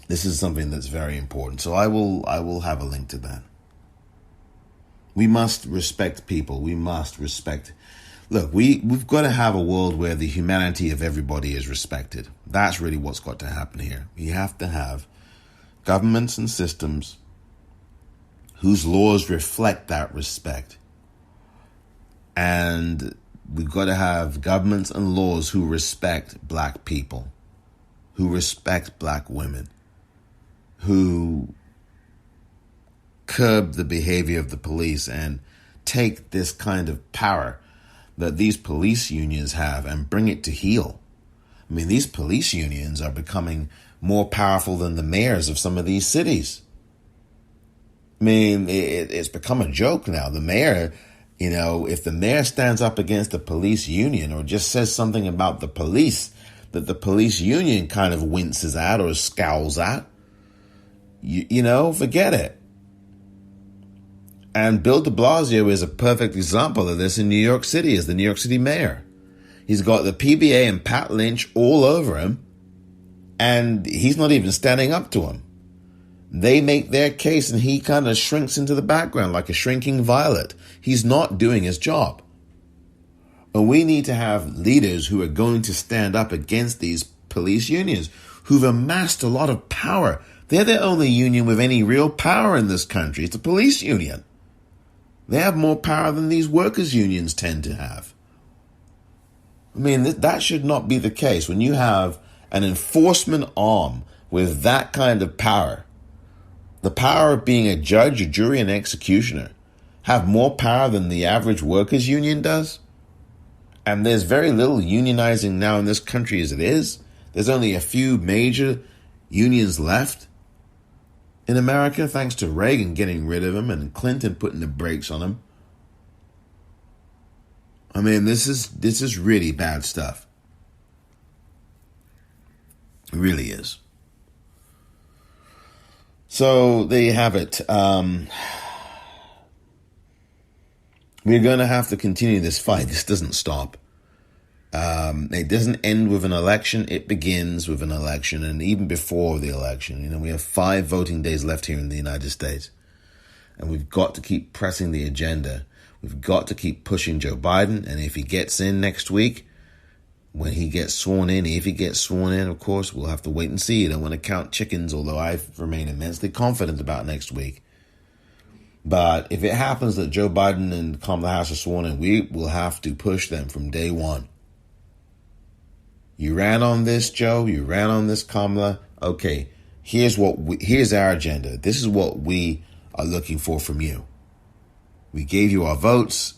S2: this is something that's very important. So I will have a link to that. We must respect people. We must respect. Look, we've got to have a world where the humanity of everybody is respected. That's really what's got to happen here. We have to have governments and systems whose laws reflect that respect. And we've got to have governments and laws who respect black people, who respect black women, who curb the behavior of the police and take this kind of power that these police unions have and bring it to heel. I mean, these police unions are becoming more powerful than the mayors of some of these cities. I mean, it's become a joke now. The mayor, if the mayor stands up against the police union or just says something about the police that the police union kind of winces at or scowls at, forget it. And Bill de Blasio is a perfect example of this in New York City as the New York City mayor. He's got the PBA and Pat Lynch all over him, and he's not even standing up to him. They make their case, and he kind of shrinks into the background like a shrinking violet. He's not doing his job. And we need to have leaders who are going to stand up against these police unions who've amassed a lot of power. They're the only union with any real power in this country. It's a police union. They have more power than these workers' unions tend to have. I mean, that should not be the case. When you have an enforcement arm with that kind of power, the power of being a judge, a jury, and executioner, have more power than the average workers' union does. And there's very little unionizing now in this country as it is. There's only a few major unions left in America, thanks to Reagan getting rid of them and Clinton putting the brakes on them. I mean, this is really bad stuff. It really is. So there you have it. We're going to have to continue this fight. This doesn't stop. It doesn't end with an election. It begins with an election. And even before the election, we have 5 voting days left here in the United States. And we've got to keep pressing the agenda. We've got to keep pushing Joe Biden. And if he gets in next week, when he gets sworn in, if he gets sworn in, of course, we'll have to wait and see. I don't want to count chickens, although I remain immensely confident about next week. But if it happens that Joe Biden and Kamala Harris are sworn in, we will have to push them from day one. You ran on this, Joe. You ran on this, Kamala. Okay, here's our agenda. This is what we are looking for from you. We gave you our votes.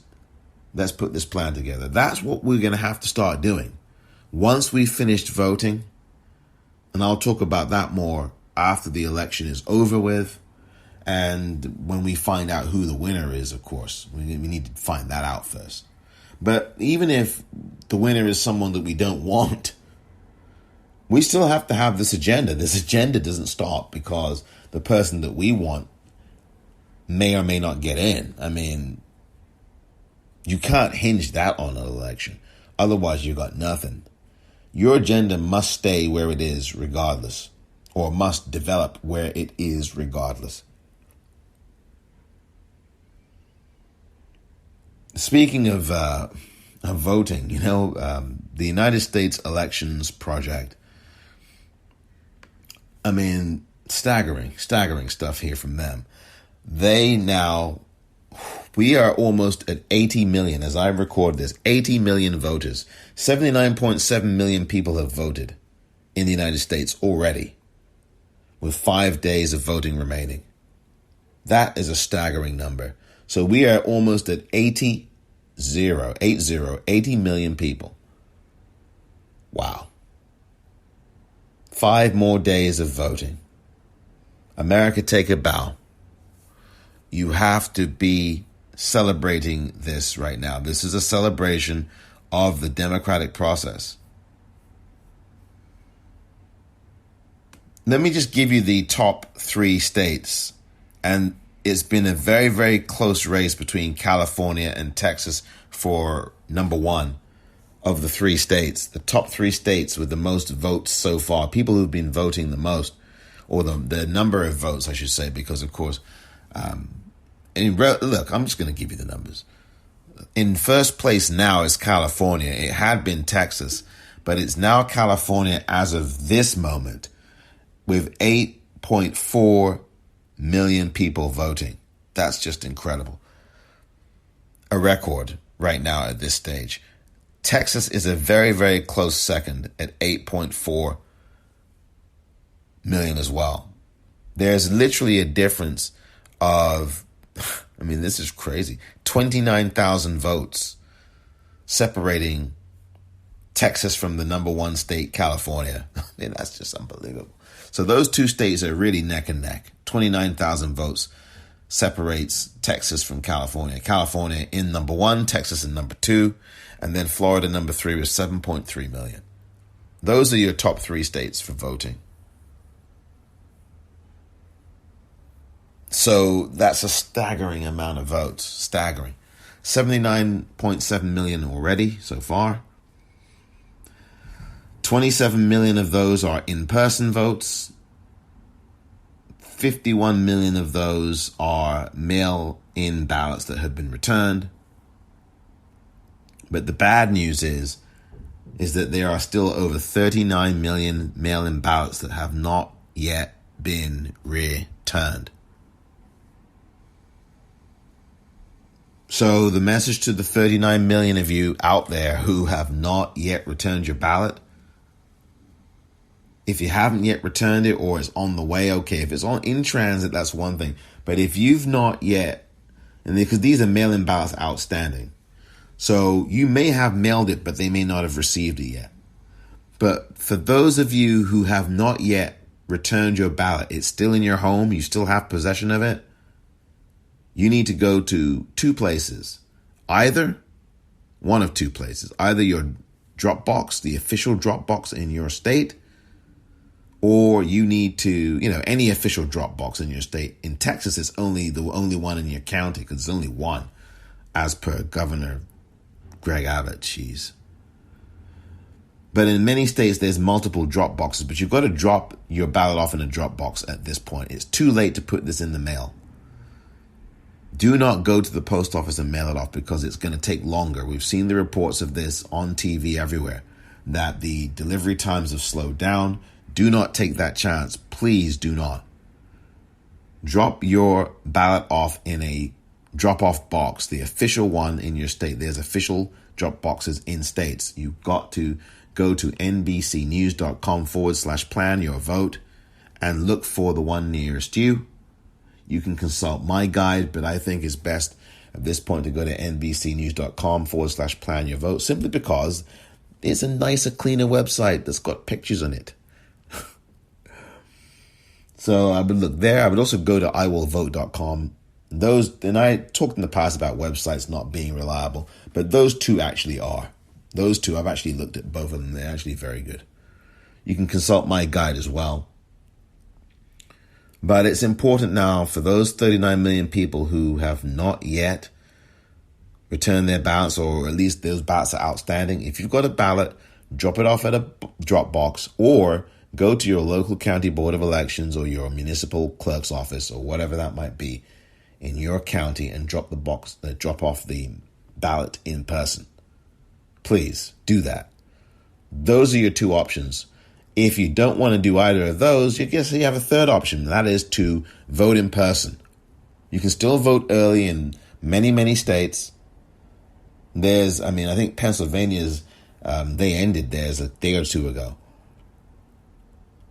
S2: Let's put this plan together. That's what we're going to have to start doing. Once we've finished voting, and I'll talk about that more after the election is over with, and when we find out who the winner is, of course. We need to find that out first. But even if the winner is someone that we don't want, we still have to have this agenda. This agenda doesn't stop because the person that we want may or may not get in. I mean, you can't hinge that on an election. Otherwise, you got nothing. Your agenda must stay where it is regardless, or must develop where it is regardless. Speaking of voting, the United States Elections Project, I mean, staggering stuff here from them. We are almost at 80 million, as I record this, 80 million voters. 79.7 million people have voted in the United States already, with 5 days of voting remaining. That is a staggering number. So we are almost at 80 million people. Wow. 5 more days of voting. America, take a bow. You have to be celebrating this right now. This is a celebration of the democratic process. Let me just give you the top 3 states. And it's been a very, very close race between California and Texas for number 1 of the 3 states. The top 3 states with the most votes so far. People who've been voting the most, or the number of votes, I should say, because, of course, look, I'm just going to give you the numbers. In first place now is California. It had been Texas, but it's now California as of this moment, with 8.4 million people voting. That's just incredible. A record right now at this stage. Texas is a very, very close second at 8.4 million as well. There's literally a difference of, I mean, this is crazy, 29,000 votes separating Texas from the number 1 state, California. I mean, that's just unbelievable. So those 2 states are really neck and neck. 29,000 votes separates Texas from California. California in number 1, Texas in number 2, and then Florida number 3 with 7.3 million. Those are your top 3 states for voting. So that's a staggering amount of votes. Staggering. 79.7 million already so far. 27 million of those are in-person votes. 51 million of those are mail-in ballots that have been returned. But the bad news is that there are still over 39 million mail-in ballots that have not yet been returned. So the message to the 39 million of you out there who have not yet returned your ballot, if you haven't yet returned it or it's on the way, okay. If it's in transit, that's one thing. But if you've not yet, and because these are mail-in ballots outstanding, so you may have mailed it, but they may not have received it yet. But for those of you who have not yet returned your ballot, it's still in your home, you still have possession of it, you need to go to 2 places. Either one of 2 places. Either your drop box, the official drop box in your state, or you need to, any official drop box in your state. In Texas, it's the only one in your county because it's only one. as per Governor Greg Abbott. Jeez. But in many states, there's multiple drop boxes, but you've got to drop your ballot off in a drop box at this point. It's too late to put this in the mail. Do not go to the post office and mail it off because it's going to take longer. We've seen the reports of this on TV everywhere, that the delivery times have slowed down. Do not take that chance. Please do not. Drop your ballot off in a drop-off box, the official one in your state. There's official drop boxes in states. You've got to go to nbcnews.com/plan your vote and look for the one nearest you. You can consult my guide, but I think it's best at this point to go to nbcnews.com/plan your vote, simply because it's a nicer, cleaner website that's got pictures on it. So I would look there. I would also go to iwillvote.com. And I talked in the past about websites not being reliable, but those two actually are. Those two, I've actually looked at both of them. They're actually very good. You can consult my guide as well. But it's important now for those 39 million people who have not yet returned their ballots, or at least those ballots are outstanding. If you've got a ballot, drop it off at a drop box, or go to your local county board of elections or your municipal clerk's office or whatever that might be in your county and drop off the ballot in person. Please do that. Those are your two options. If you don't want to do either of those, you have a third option. That is to vote in person. You can still vote early in many, many states. I think Pennsylvania's, they ended theirs a day or two ago.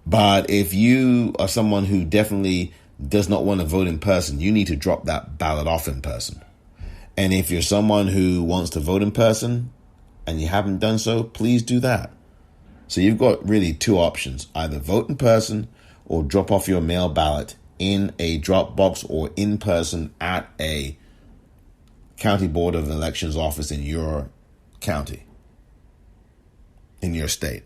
S2: But if you are someone who definitely does not want to vote in person, you need to drop that ballot off in person. And if you're someone who wants to vote in person and you haven't done so, please do that. So you've got really two options: either vote in person or drop off your mail ballot in a drop box or in person at a county board of elections office in your county, in your state.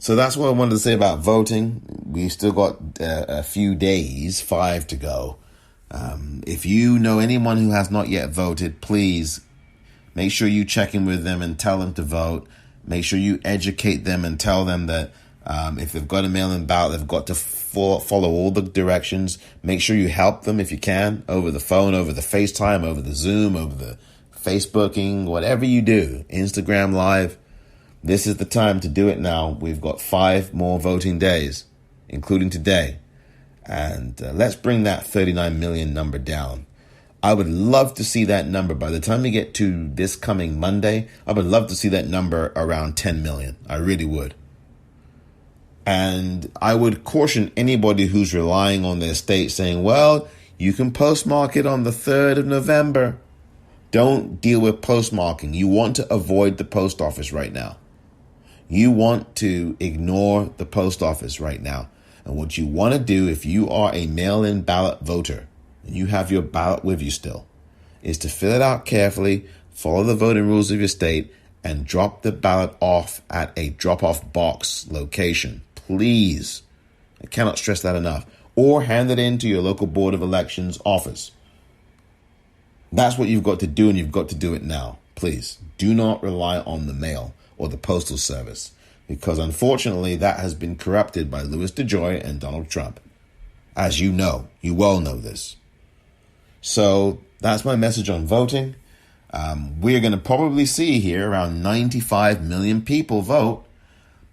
S2: So that's what I wanted to say about voting. We've still got a few days, 5 to go. If you know anyone who has not yet voted, please make sure you check in with them and tell them to vote. Make sure you educate them and tell them that if they've got a mail-in ballot, they've got to follow all the directions. Make sure you help them if you can, over the phone, over the FaceTime, over the Zoom, over the Facebooking, whatever you do, Instagram Live. This is the time to do it now. We've got 5 more voting days, including today. And let's bring that 39 million number down. I would love to see that number. By the time we get to this coming Monday, I would love to see that number around 10 million. I really would. And I would caution anybody who's relying on their state saying, well, you can postmark it on the 3rd of November. Don't deal with postmarking. You want to avoid the post office right now. You want to ignore the post office right now. And what you want to do, if you are a mail-in ballot voter and you have your ballot with you still, is to fill it out carefully, follow the voting rules of your state, and drop the ballot off at a drop-off box location. Please. I cannot stress that enough. Or hand it in to your local board of elections office. That's what you've got to do, and you've got to do it now. Please do not rely on the mail or the postal service, because unfortunately that has been corrupted by Louis DeJoy and Donald Trump. As you know, you well know this. So that's my message on voting. We're going to probably see here around 95 million people vote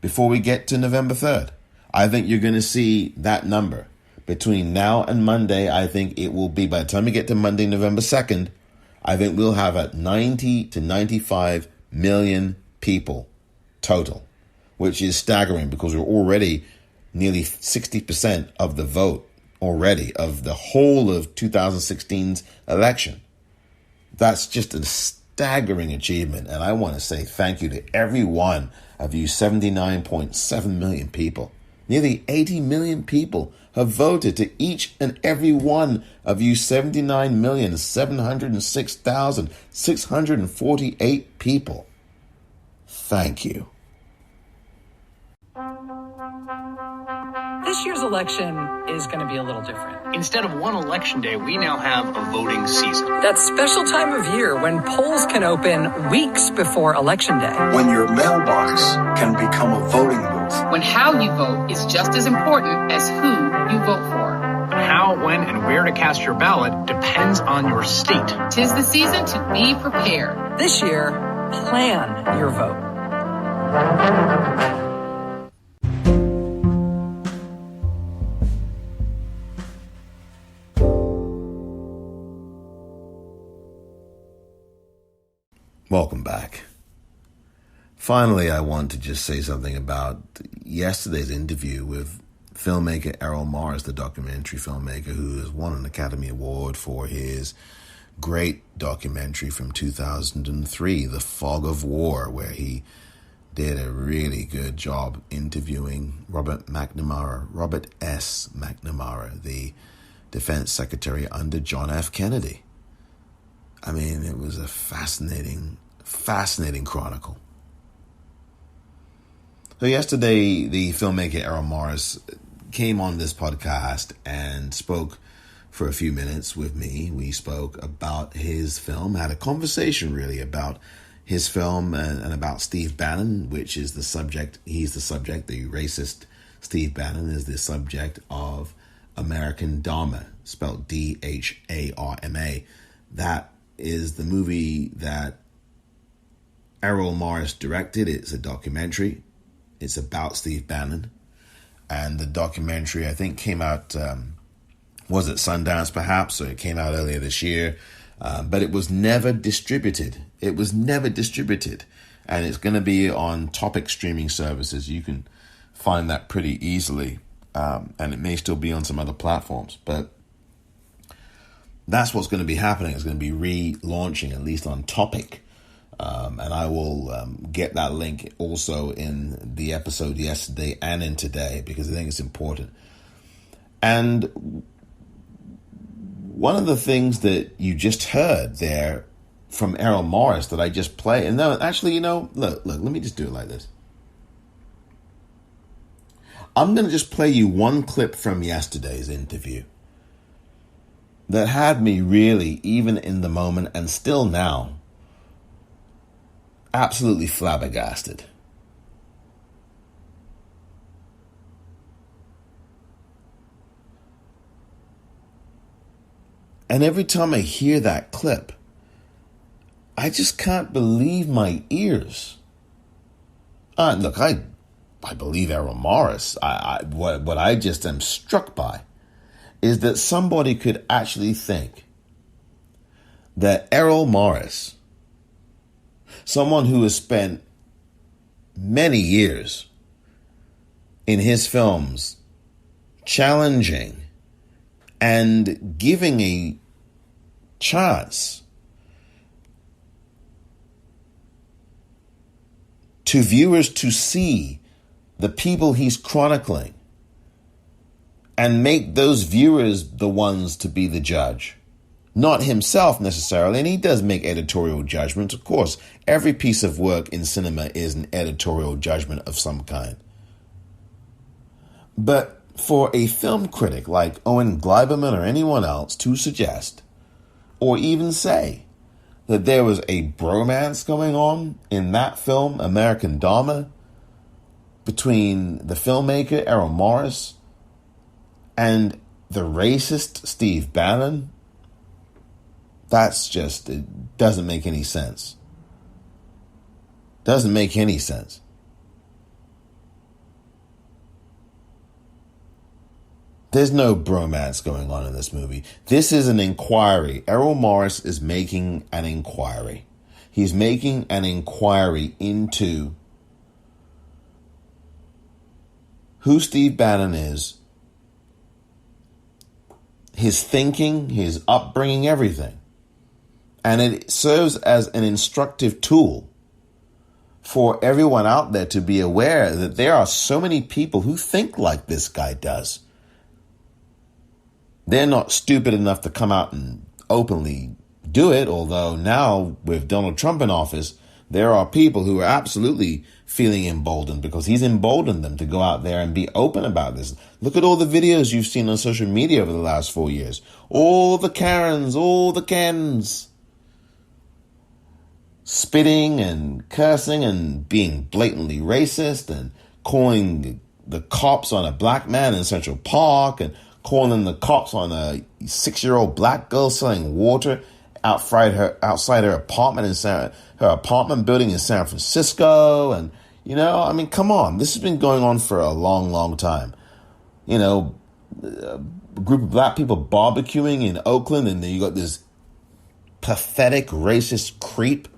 S2: before we get to November 3rd. I think you're going to see that number. Between now and Monday, I think it will be, by the time we get to Monday, November 2nd, I think we'll have at 90 to 95 million people total, which is staggering because we're already nearly 60% of the vote already of the whole of 2016's election. That's just a staggering achievement. And I want to say thank you to every one of you 79.7 million people. Nearly 80 million people have voted, to each and every one of you 79,706,648 people. Thank you.
S10: This year's election is going to be a little different. Instead of one election day, we now have a voting season.
S12: That special time of year when polls can open weeks before Election Day.
S13: When your mailbox can become a voting booth.
S14: When how you vote is just as important as who you vote for.
S10: How, when, and where to cast your ballot depends on your state.
S14: 'Tis the season to be prepared.
S12: This year, plan your vote.
S2: Welcome back. Finally, I want to just say something about yesterday's interview with filmmaker Errol Morris, the documentary filmmaker who has won an Academy Award for his great documentary from 2003, The Fog of War, where he did a really good job interviewing Robert S. McNamara, the Defense Secretary under John F. Kennedy. I mean, it was a fascinating chronicle. So yesterday, the filmmaker Errol Morris came on this podcast and spoke for a few minutes with me. We spoke about his film, had a conversation really about his film and about Steve Bannon, which is the subject. He's the subject. The racist Steve Bannon is the subject of American DHARMA, spelled DHARMA. That is the movie that Errol Morris directed. It's a documentary. It's about Steve Bannon. And the documentary, I think, came out, was it Sundance perhaps, or it came out earlier this year. But it was never distributed. And it's going to be on Topic streaming services. You can find that pretty easily. And it may still be on some other platforms. But that's what's going to be happening. It's going to be relaunching, at least on Topic. And I will get that link also in the episode yesterday and in today, because I think it's important. And one of the things that you just heard there from Errol Morris that I just played, and no, actually, look, let me just do it like this. I'm going to just play you one clip from yesterday's interview that had me really, even in the moment and still now, absolutely flabbergasted. And every time I hear that clip, I just can't believe my ears. Look, I believe Errol Morris. What I just am struck by is that somebody could actually think that Errol Morris, someone who has spent many years in his films challenging and giving a chance to viewers to see the people he's chronicling and make those viewers the ones to be the judge, not himself necessarily. And he does make editorial judgments. Of course, every piece of work in cinema is an editorial judgment of some kind. But for a film critic like Owen Gleiberman or anyone else to suggest, or even say, that there was a bromance going on in that film, American DHARMA, between the filmmaker Errol Morris and the racist Steve Bannon, it doesn't make any sense. Doesn't make any sense. There's no bromance going on in this movie. This is an inquiry. Errol Morris is making an inquiry. He's making an inquiry into who Steve Bannon is, his thinking, his upbringing, everything. And it serves as an instructive tool for everyone out there to be aware that there are so many people who think like this guy does. They're not stupid enough to come out and openly do it, although now with Donald Trump in office, there are people who are absolutely feeling emboldened because he's emboldened them to go out there and be open about this. Look at all the videos you've seen on social media over the last 4 years. All the Karens, all the Kens, spitting and cursing and being blatantly racist and calling the cops on a black man in Central Park and calling the cops on a 6-year-old black girl selling water outside her apartment building in San Francisco. And, I mean, come on. This has been going on for a long, long time. A group of black people barbecuing in Oakland, and then you got this pathetic racist creep.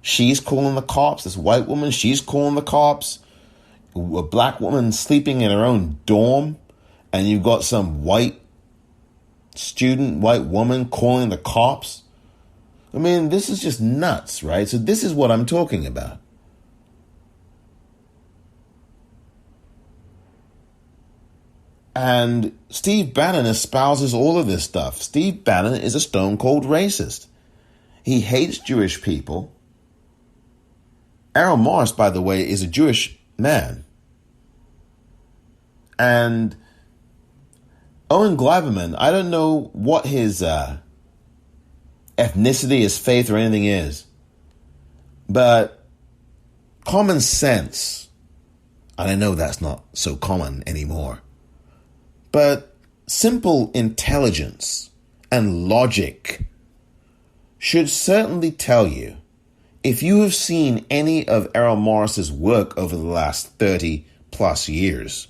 S2: She's calling the cops. This white woman, she's calling the cops. A black woman sleeping in her own dorm, and you've got some white woman calling the cops. I mean, this is just nuts, right? So this is what I'm talking about. And Steve Bannon espouses all of this stuff. Steve Bannon is a stone-cold racist. He hates Jewish people. Errol Morris, by the way, is a Jewish man. And Owen Gleiberman, I don't know what his ethnicity, his faith, or anything is, but common sense, and I know that's not so common anymore, but simple intelligence and logic should certainly tell you, if you have seen any of Errol Morris's work over the last 30 plus years,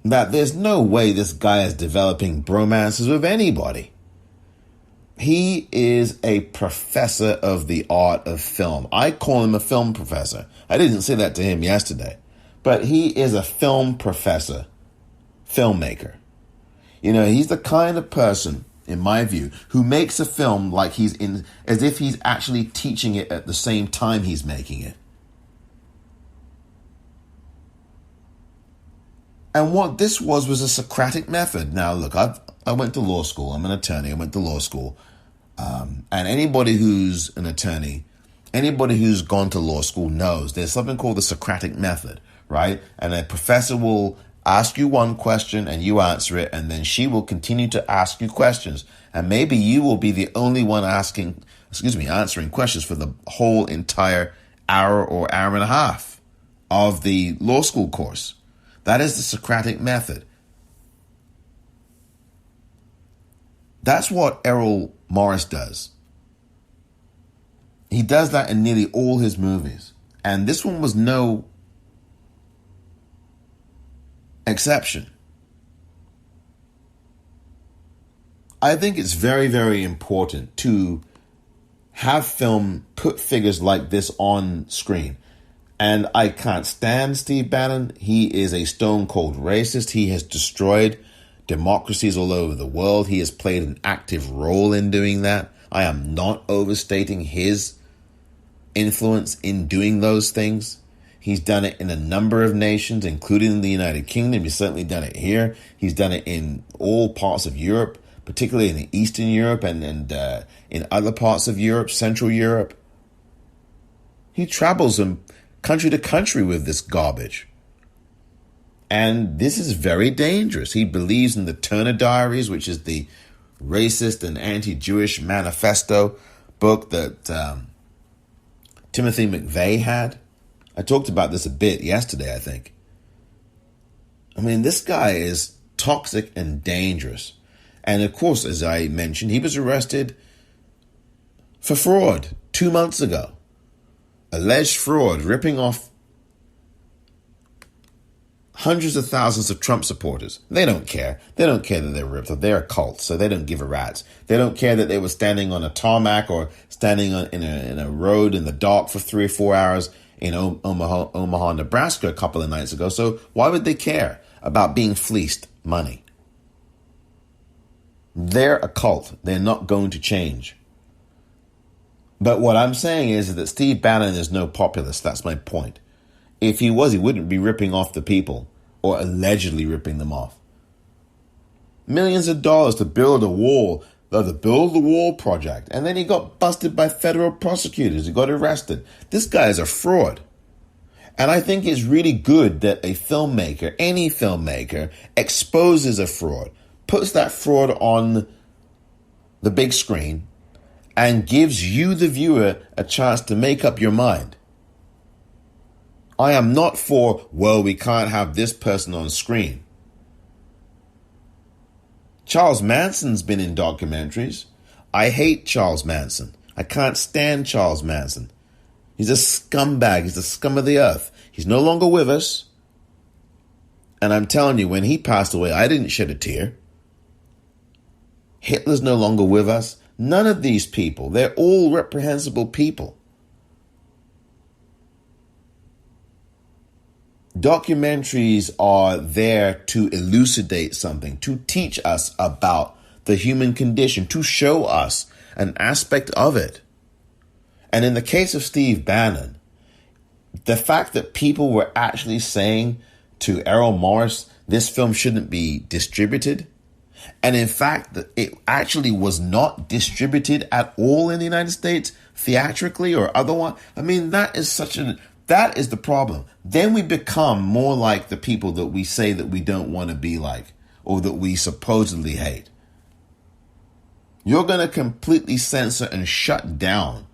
S2: that there's no way this guy is developing bromances with anybody. He is a professor of the art of film. I call him a film professor. I didn't say that to him yesterday, but he is a film professor, filmmaker. He's the kind of person, in my view, who makes a film like as if he's actually teaching it at the same time he's making it. And what this was a Socratic method. Now, look, I went to law school. I'm an attorney. I went to law school. And anybody who's an attorney, anybody who's gone to law school knows there's something called the Socratic method, right? And a professor will ask you one question and you answer it, and then she will continue to ask you questions. And maybe you will be the only one answering questions for the whole entire hour or hour and a half of the law school course. That is the Socratic method. That's what Errol Morris does. He does that in nearly all his movies. And this one was no exception. I think it's very, very important to have film put figures like this on screen. And I can't stand Steve Bannon. He is a stone-cold racist. He has destroyed democracies all over the world. He has played an active role in doing that. I am not overstating his influence in doing those things. He's done it in a number of nations, including the United Kingdom. He's certainly done it here. He's done it in all parts of Europe, particularly in Eastern Europe and in other parts of Europe, Central Europe. He travels from country to country with this garbage. And this is very dangerous. He believes in the Turner Diaries, which is the racist and anti-Jewish manifesto book that Timothy McVeigh had. I talked about this a bit yesterday, I think. I mean, this guy is toxic and dangerous. And of course, as I mentioned, he was arrested for fraud 2 months ago. Alleged fraud, ripping off hundreds of thousands of Trump supporters. They don't care. They don't care that they're ripped off. They're a cult, so they don't give a rat's. They don't care that they were standing on a tarmac or standing in a road in the dark for 3 or 4 hours in Omaha, Nebraska a couple of nights ago. So why would they care about being fleeced money? They're a cult. They're not going to change. But what I'm saying is that Steve Bannon is no populist. That's my point. If he was, he wouldn't be ripping off the people or allegedly ripping them off. Millions of dollars to build a wall the Build the Wall project. And then he got busted by federal prosecutors. He got arrested. This guy is a fraud. And I think it's really good that a filmmaker, any filmmaker, exposes a fraud, puts that fraud on the big screen, and gives you, the viewer, a chance to make up your mind. I am not for, well, we can't have this person on screen. Charles Manson's been in documentaries. I hate Charles Manson. I can't stand Charles Manson. He's a scumbag. He's the scum of the earth. He's no longer with us. And I'm telling you, when he passed away, I didn't shed a tear. Hitler's no longer with us. None of these people. They're all reprehensible people. Documentaries are there to elucidate something, to teach us about the human condition, to show us an aspect of it. And in the case of Steve Bannon, the fact that people were actually saying to Errol Morris, this film shouldn't be distributed, and in fact, it actually was not distributed at all in the United States, theatrically or otherwise. I mean, that is the problem. Then we become more like the people that we say that we don't want to be like, or that we supposedly hate. You're going to completely censor and shut down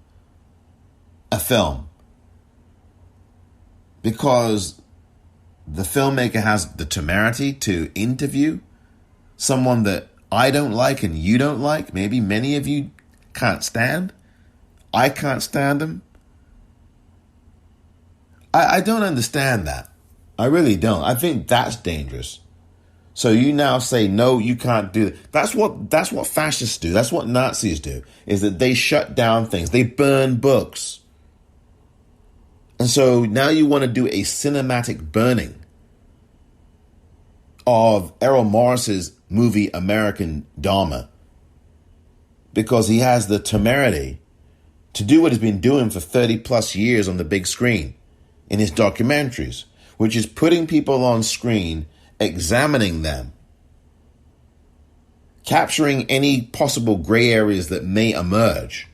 S2: a film because the filmmaker has the temerity to interview someone that I don't like and you don't like. Maybe many of you can't stand. I can't stand them. I don't understand that. I really don't. I think that's dangerous. So you now say, no, you can't do it. That's what fascists do. That's what Nazis do, is that they shut down things. They burn books. And so now you want to do a cinematic burning of Errol Morris's movie American DHARMA because he has the temerity to do what he's been doing for 30 plus years on the big screen in his documentaries, which is putting people on screen, examining them, capturing any possible gray areas that may emerge,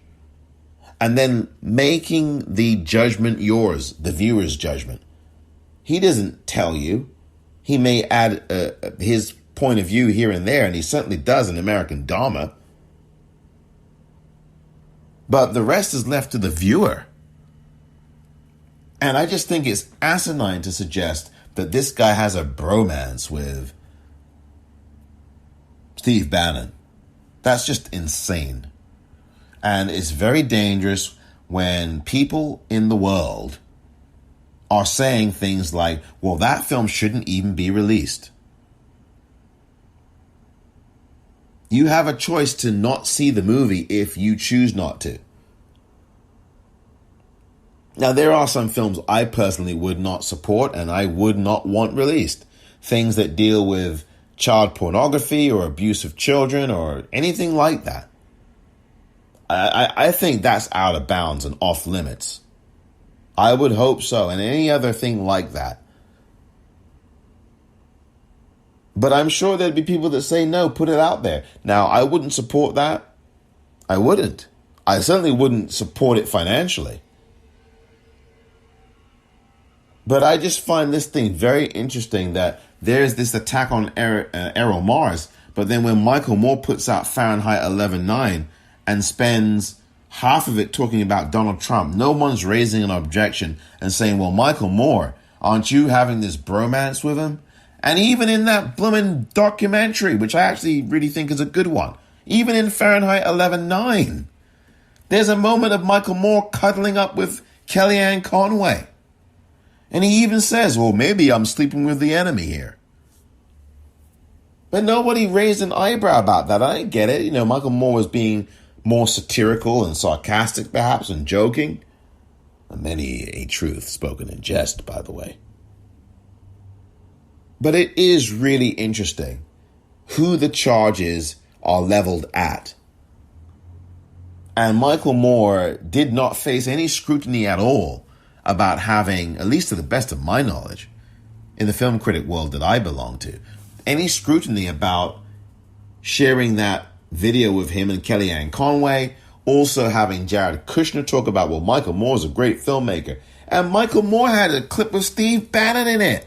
S2: and then making the judgment yours, the viewer's judgment. He doesn't tell you. He may add his point of view here and there, and he certainly does in American DHARMA. But the rest is left to the viewer. And I just think it's asinine to suggest that this guy has a bromance with Steve Bannon. That's just insane. And it's very dangerous when people in the world are saying things like, well, that film shouldn't even be released. You have a choice to not see the movie if you choose not to. Now, there are some films I personally would not support and I would not want released. Things that deal with child pornography or abuse of children or anything like that. I think that's out of bounds and off limits. I would hope so, and any other thing like that. But I'm sure there'd be people that say, no, put it out there. Now, I wouldn't support that. I wouldn't. I certainly wouldn't support it financially. But I just find this thing very interesting that there's this attack on Errol Morris, but then when Michael Moore puts out Fahrenheit 11/9 and spends half of it talking about Donald Trump, no one's raising an objection and saying, well, Michael Moore, aren't you having this bromance with him? And even in that blooming documentary, which I actually really think is a good one, even in Fahrenheit 11/9, there's a moment of Michael Moore cuddling up with Kellyanne Conway. And he even says, well, maybe I'm sleeping with the enemy here. But nobody raised an eyebrow about that. I didn't get it. You know, Michael Moore was being more satirical and sarcastic, perhaps, and joking. And many a truth spoken in jest, by the way. But it is really interesting who the charges are leveled at. And Michael Moore did not face any scrutiny at all about having, at least to the best of my knowledge, in the film critic world that I belong to, any scrutiny about sharing that video with him and Kellyanne Conway. Also having Jared Kushner talk about, well, Michael Moore's a great filmmaker. And Michael Moore had a clip of Steve Bannon in it.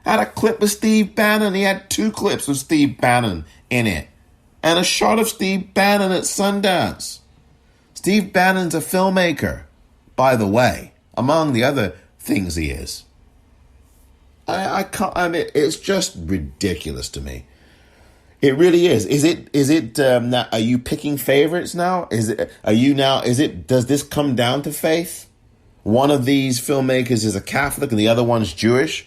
S2: Had a clip of Steve Bannon. He had 2 clips of Steve Bannon in it. And a shot of Steve Bannon at Sundance. Steve Bannon's a filmmaker, by the way, among the other things he is. I can't, I mean, it's just ridiculous to me. It really is. Are you picking favorites now? Does this come down to faith? One of these filmmakers is a Catholic and the other one's Jewish.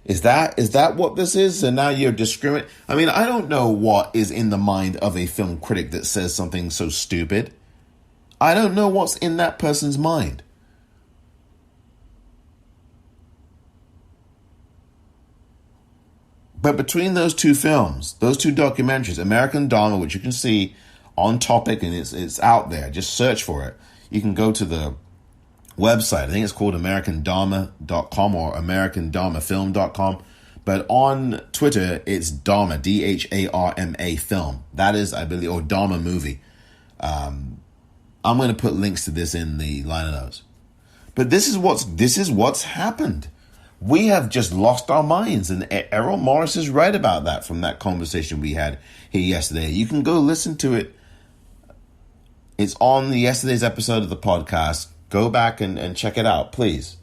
S2: Is that what this is? And now you're discriminating. I mean, I don't know what is in the mind of a film critic that says something so stupid. I don't know what's in that person's mind. But between those 2 films, those 2 documentaries, American DHARMA, which you can see on Topic and it's out there, just search for it. You can go to the website. I think it's called AmericanDharma.com or AmericanDharmaFilm.com. But on Twitter, it's DHARMA, DHARMA film. That is, I believe, or DHARMA movie. I'm going to put links to this in the liner notes. But this is what's happened. We have just lost our minds, and Errol Morris is right about that from that conversation we had here yesterday. You can go listen to it. It's on yesterday's episode of the podcast. Go back and check it out, please.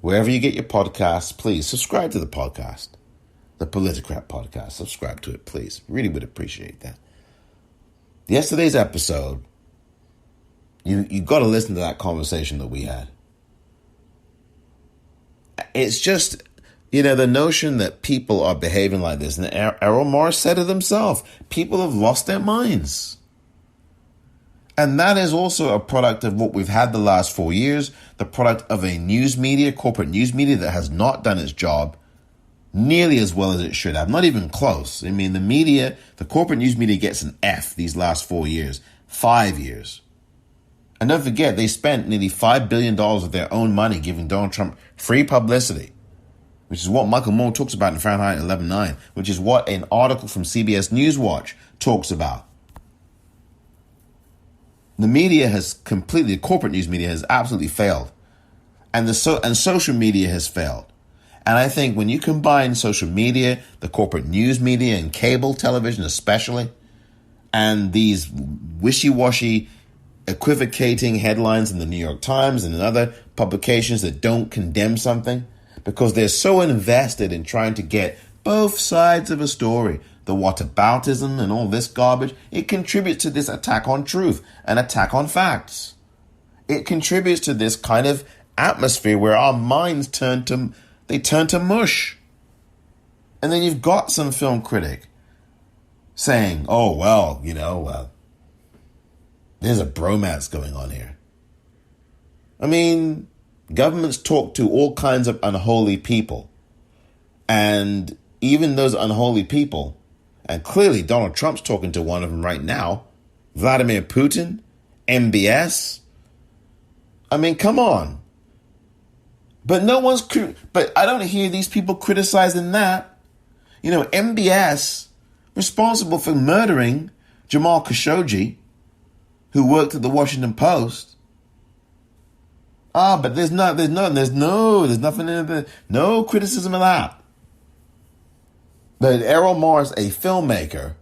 S2: Wherever you get your podcasts, please subscribe to the podcast, the Politicrat podcast. Subscribe to it, please. Really would appreciate that. Yesterday's episode, you got to listen to that conversation that we had. It's just, the notion that people are behaving like this, and Errol Morris said it himself, people have lost their minds. And that is also a product of what we've had the last 4 years, the product of a news media, corporate news media that has not done its job nearly as well as it should have, not even close. I mean, the corporate news media gets an F these last 4 years, 5 years. And don't forget, they spent nearly $5 billion of their own money giving Donald Trump free publicity, which is what Michael Moore talks about in Fahrenheit 11/9, which is what an article from CBS Newswatch talks about. The media has the corporate news media has absolutely failed. And social media has failed. And I think when you combine social media, the corporate news media, and cable television especially, and these wishy-washy, equivocating headlines in the New York Times and in other publications that don't condemn something because they're so invested in trying to get both sides of a story, the whataboutism and all this garbage, it contributes to this attack on truth, an attack on facts. It contributes to this kind of atmosphere where our minds turn to mush. And then you've got some film critic saying, oh, well, there's a bromance going on here. I mean, governments talk to all kinds of unholy people. And even those unholy people, and clearly Donald Trump's talking to one of them right now, Vladimir Putin, MBS. I mean, come on. But but I don't hear these people criticizing that. MBS, responsible for murdering Jamal Khashoggi, who worked at the Washington Post. But there's nothing in there. No criticism of that. But Errol Morris, a filmmaker,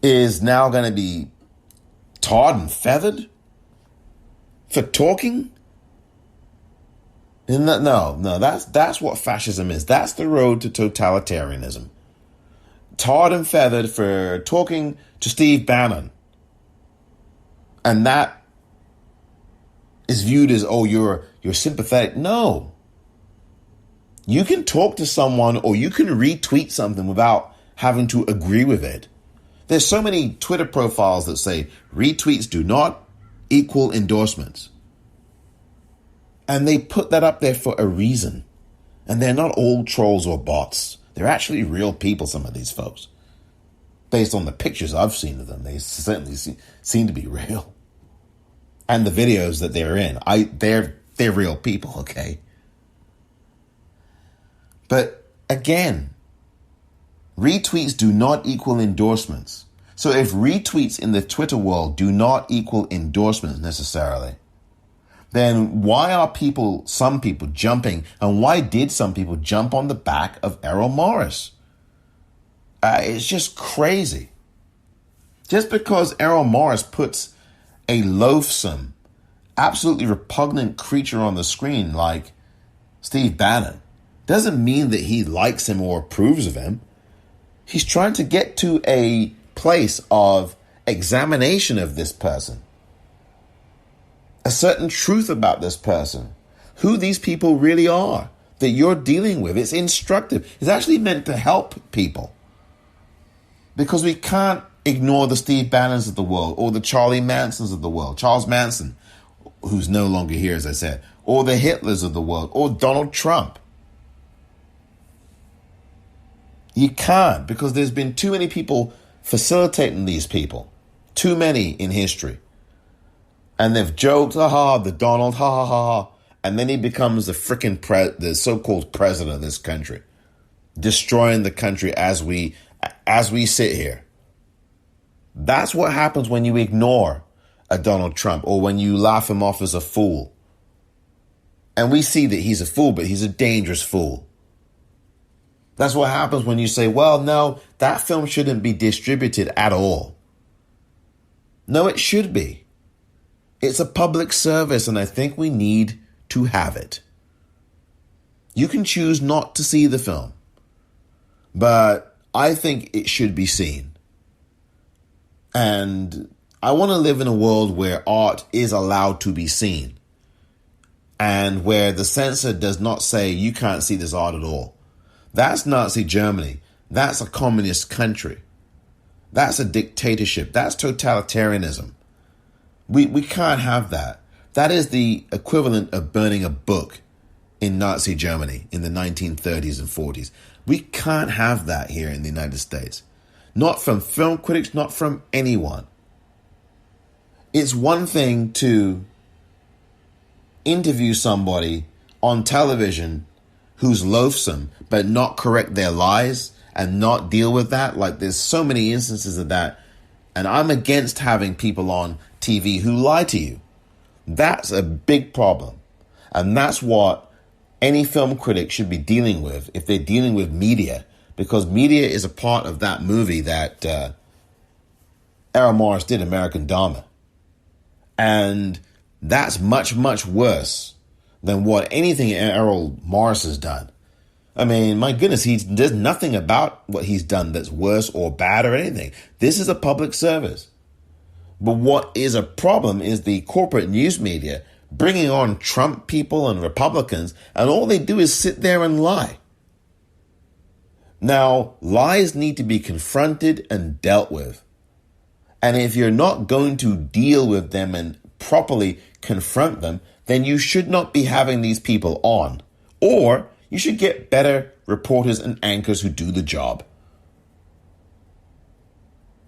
S2: is now going to be tarred and feathered for talking? No, that's what fascism is. That's the road to totalitarianism. Tarred and feathered for talking to Steve Bannon. And that is viewed as, oh, you're sympathetic. No. You can talk to someone or you can retweet something without having to agree with it. There's so many Twitter profiles that say retweets do not equal endorsements. And they put that up there for a reason. And they're not all trolls or bots. They're actually real people, some of these folks. Based on the pictures I've seen of them, they certainly seem to be real. And the videos that they're in, they're real people, okay? But again, Retweets do not equal endorsements. So if retweets in the Twitter world do not equal endorsements necessarily, then why are some people jumping, and why did some people jump on the back of Errol Morris? It's just crazy. Just because Errol Morris puts a loathsome, absolutely repugnant creature on the screen like Steve Bannon doesn't mean that he likes him or approves of him. He's trying to get to a place of examination of this person, a certain truth about this person, who these people really are that you're dealing with. It's instructive. It's actually meant to help people, because we can't ignore the Steve Bannons of the world, or the Charlie Mansons of the world, Charles Manson, who's no longer here, as I said, or the Hitlers of the world, or Donald Trump. You can't, because there's been too many people facilitating these people, too many in history. And they've joked, the Donald, and then he becomes the the so-called president of this country, destroying the country as we sit here. That's what happens when you ignore a Donald Trump, or when you laugh him off as a fool. And we see that he's a fool, but he's a dangerous fool. That's what happens when you say, well, no, that film shouldn't be distributed at all. No, it should be. It's a public service, and I think we need to have it. You can choose not to see the film, but I think it should be seen. And I want to live in a world where art is allowed to be seen, and where the censor does not say you can't see this art at all. That's Nazi Germany. That's a communist country. That's a dictatorship. That's totalitarianism. We can't have that. That is the equivalent of burning a book in Nazi Germany in the 1930s and 40s. We can't have that here in the United States. Not from film critics, not from anyone. It's one thing to interview somebody on television who's loathsome, but not correct their lies and not deal with that. Like, there's so many instances of that. And I'm against having people on TV who lie to you. That's a big problem. And that's what any film critic should be dealing with if they're dealing with media, because media is a part of that movie that Errol Morris did, American Dharma. And that's much, much worse than what anything Errol Morris has done. I mean, my goodness, there's nothing about what he's done that's worse or bad or anything. This is a public service. But what is a problem is the corporate news media bringing on Trump people and Republicans, and all they do is sit there and lie. Now, lies need to be confronted and dealt with. And if you're not going to deal with them and properly confront them, then you should not be having these people on. Or you should get better reporters and anchors who do the job.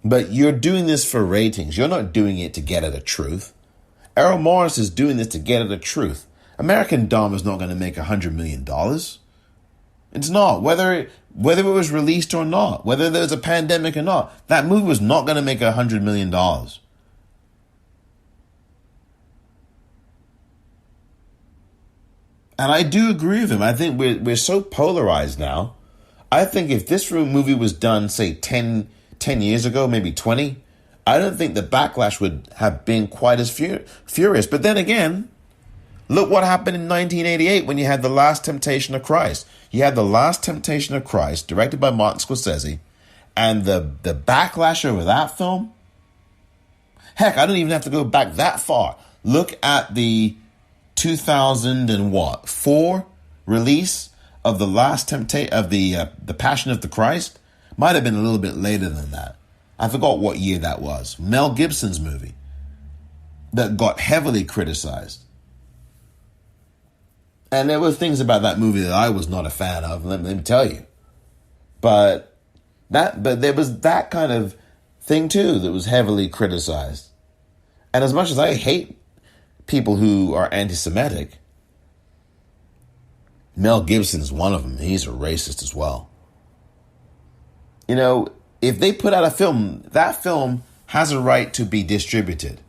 S2: But you're doing this for ratings. You're not doing it to get at the truth. Errol Morris is doing this to get at the truth. American Dharma is not going to make $100 million. It's not. Whether it was released or not, whether there's a pandemic or not, that movie was not going to make $100 million. And I do agree with him. I think we're so polarized now. I think if this movie was done, say, 10 years ago, maybe 20, I don't think the backlash would have been quite as furious. But then again, look what happened in 1988 when you had The Last Temptation of Christ. You had The Last Temptation of Christ, directed by Martin Scorsese, and the backlash over that film. Heck, I don't even have to go back that far. Look at the 2004 release of The Last Temptation of the Passion of the Christ. Might have been a little bit later than that. I forgot what year that was. Mel Gibson's movie that got heavily criticized. And there were things about that movie that I was not a fan of, let me tell you. But there was that kind of thing too that was heavily criticized. And as much as I hate people who are anti-Semitic, Mel Gibson is one of them. He's a racist as well. You know, if they put out a film, that film has a right to be distributed.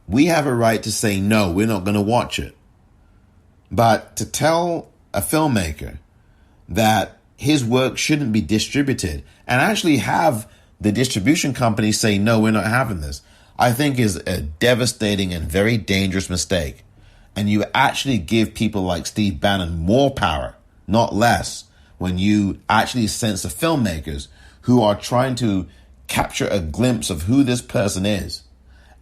S2: We have a right to say, no, we're not going to watch it. But to tell a filmmaker that his work shouldn't be distributed and actually have the distribution company say, no, we're not having this, I think is a devastating and very dangerous mistake. And you actually give people like Steve Bannon more power, not less, when you actually censor filmmakers who are trying to capture a glimpse of who this person is.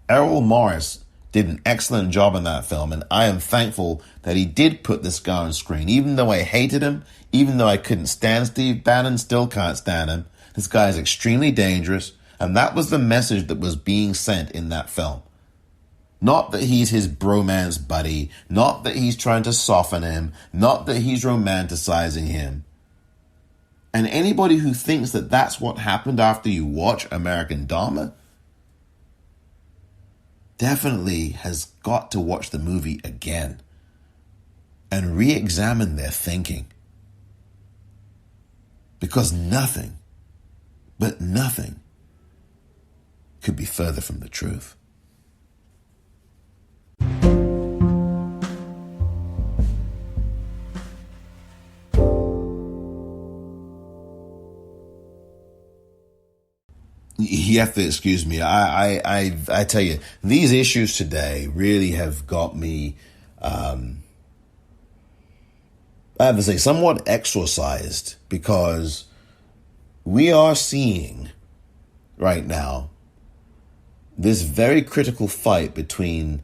S2: Errol Morris did an excellent job in that film, and I am thankful that he did put this guy on screen. Even though I hated him, even though I couldn't stand Steve Bannon, still can't stand him. This guy is extremely dangerous, and that was the message that was being sent in that film. Not that he's his bromance buddy, not that he's trying to soften him, not that he's romanticizing him. And anybody who thinks that that's what happened after you watch American Dharma definitely has got to watch the movie again and re-examine their thinking. Because nothing, but nothing, could be further from the truth. You have to excuse me. I tell you, these issues today really have got me, I have to say, somewhat exorcised, because we are seeing right now this very critical fight between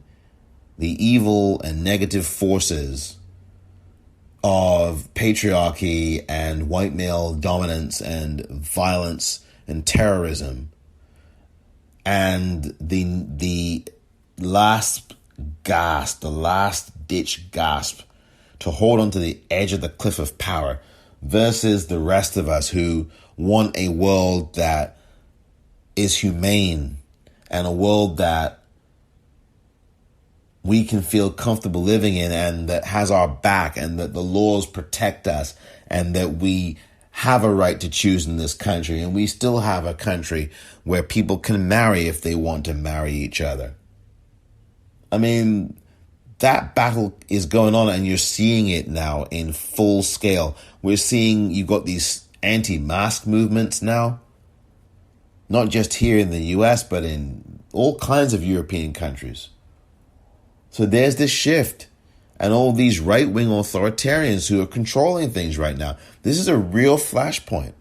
S2: the evil and negative forces of patriarchy and white male dominance and violence and terrorism, and the last gasp, the last ditch gasp to hold onto the edge of the cliff of power, versus the rest of us who want a world that is humane and a world that we can feel comfortable living in and that has our back and that the laws protect us and that we have a right to choose in this country, and we still have a country where people can marry if they want to marry each other. I mean, that battle is going on, and you're seeing it now in full scale. We're seeing you've got these anti-mask movements now, not just here in the US, but in all kinds of European countries. So there's this shift. And all these right-wing authoritarians who are controlling things right now. This is a real flashpoint.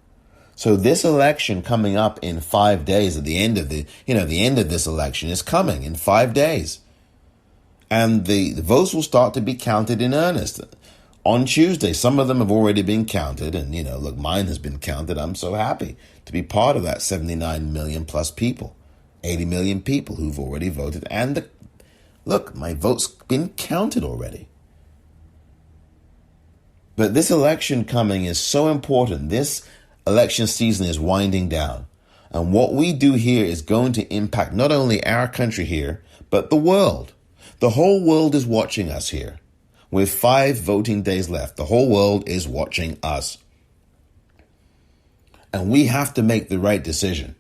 S2: So this election coming up in 5 days, at the end of the end of this election is coming in 5 days. And the votes will start to be counted in earnest on Tuesday. Some of them have already been counted. And, look, mine has been counted. I'm so happy to be part of that 79 million plus people, 80 million people who've already voted. And look, my vote's been counted already. But this election coming is so important. This election season is winding down. And what we do here is going to impact not only our country here, but the world. The whole world is watching us here. With 5 voting days left, the whole world is watching us. And we have to make the right decision.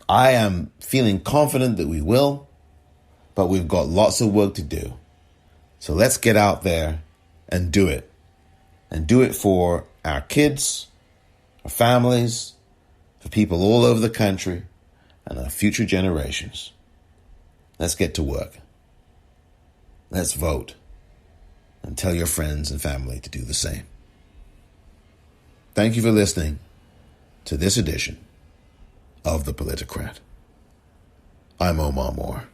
S2: I am feeling confident that we will. But we've got lots of work to do. So let's get out there and do it. And do it for our kids, our families, for people all over the country, and our future generations. Let's get to work. Let's vote. And tell your friends and family to do the same. Thank you for listening to this edition of The Politicrat. I'm Omar Moore.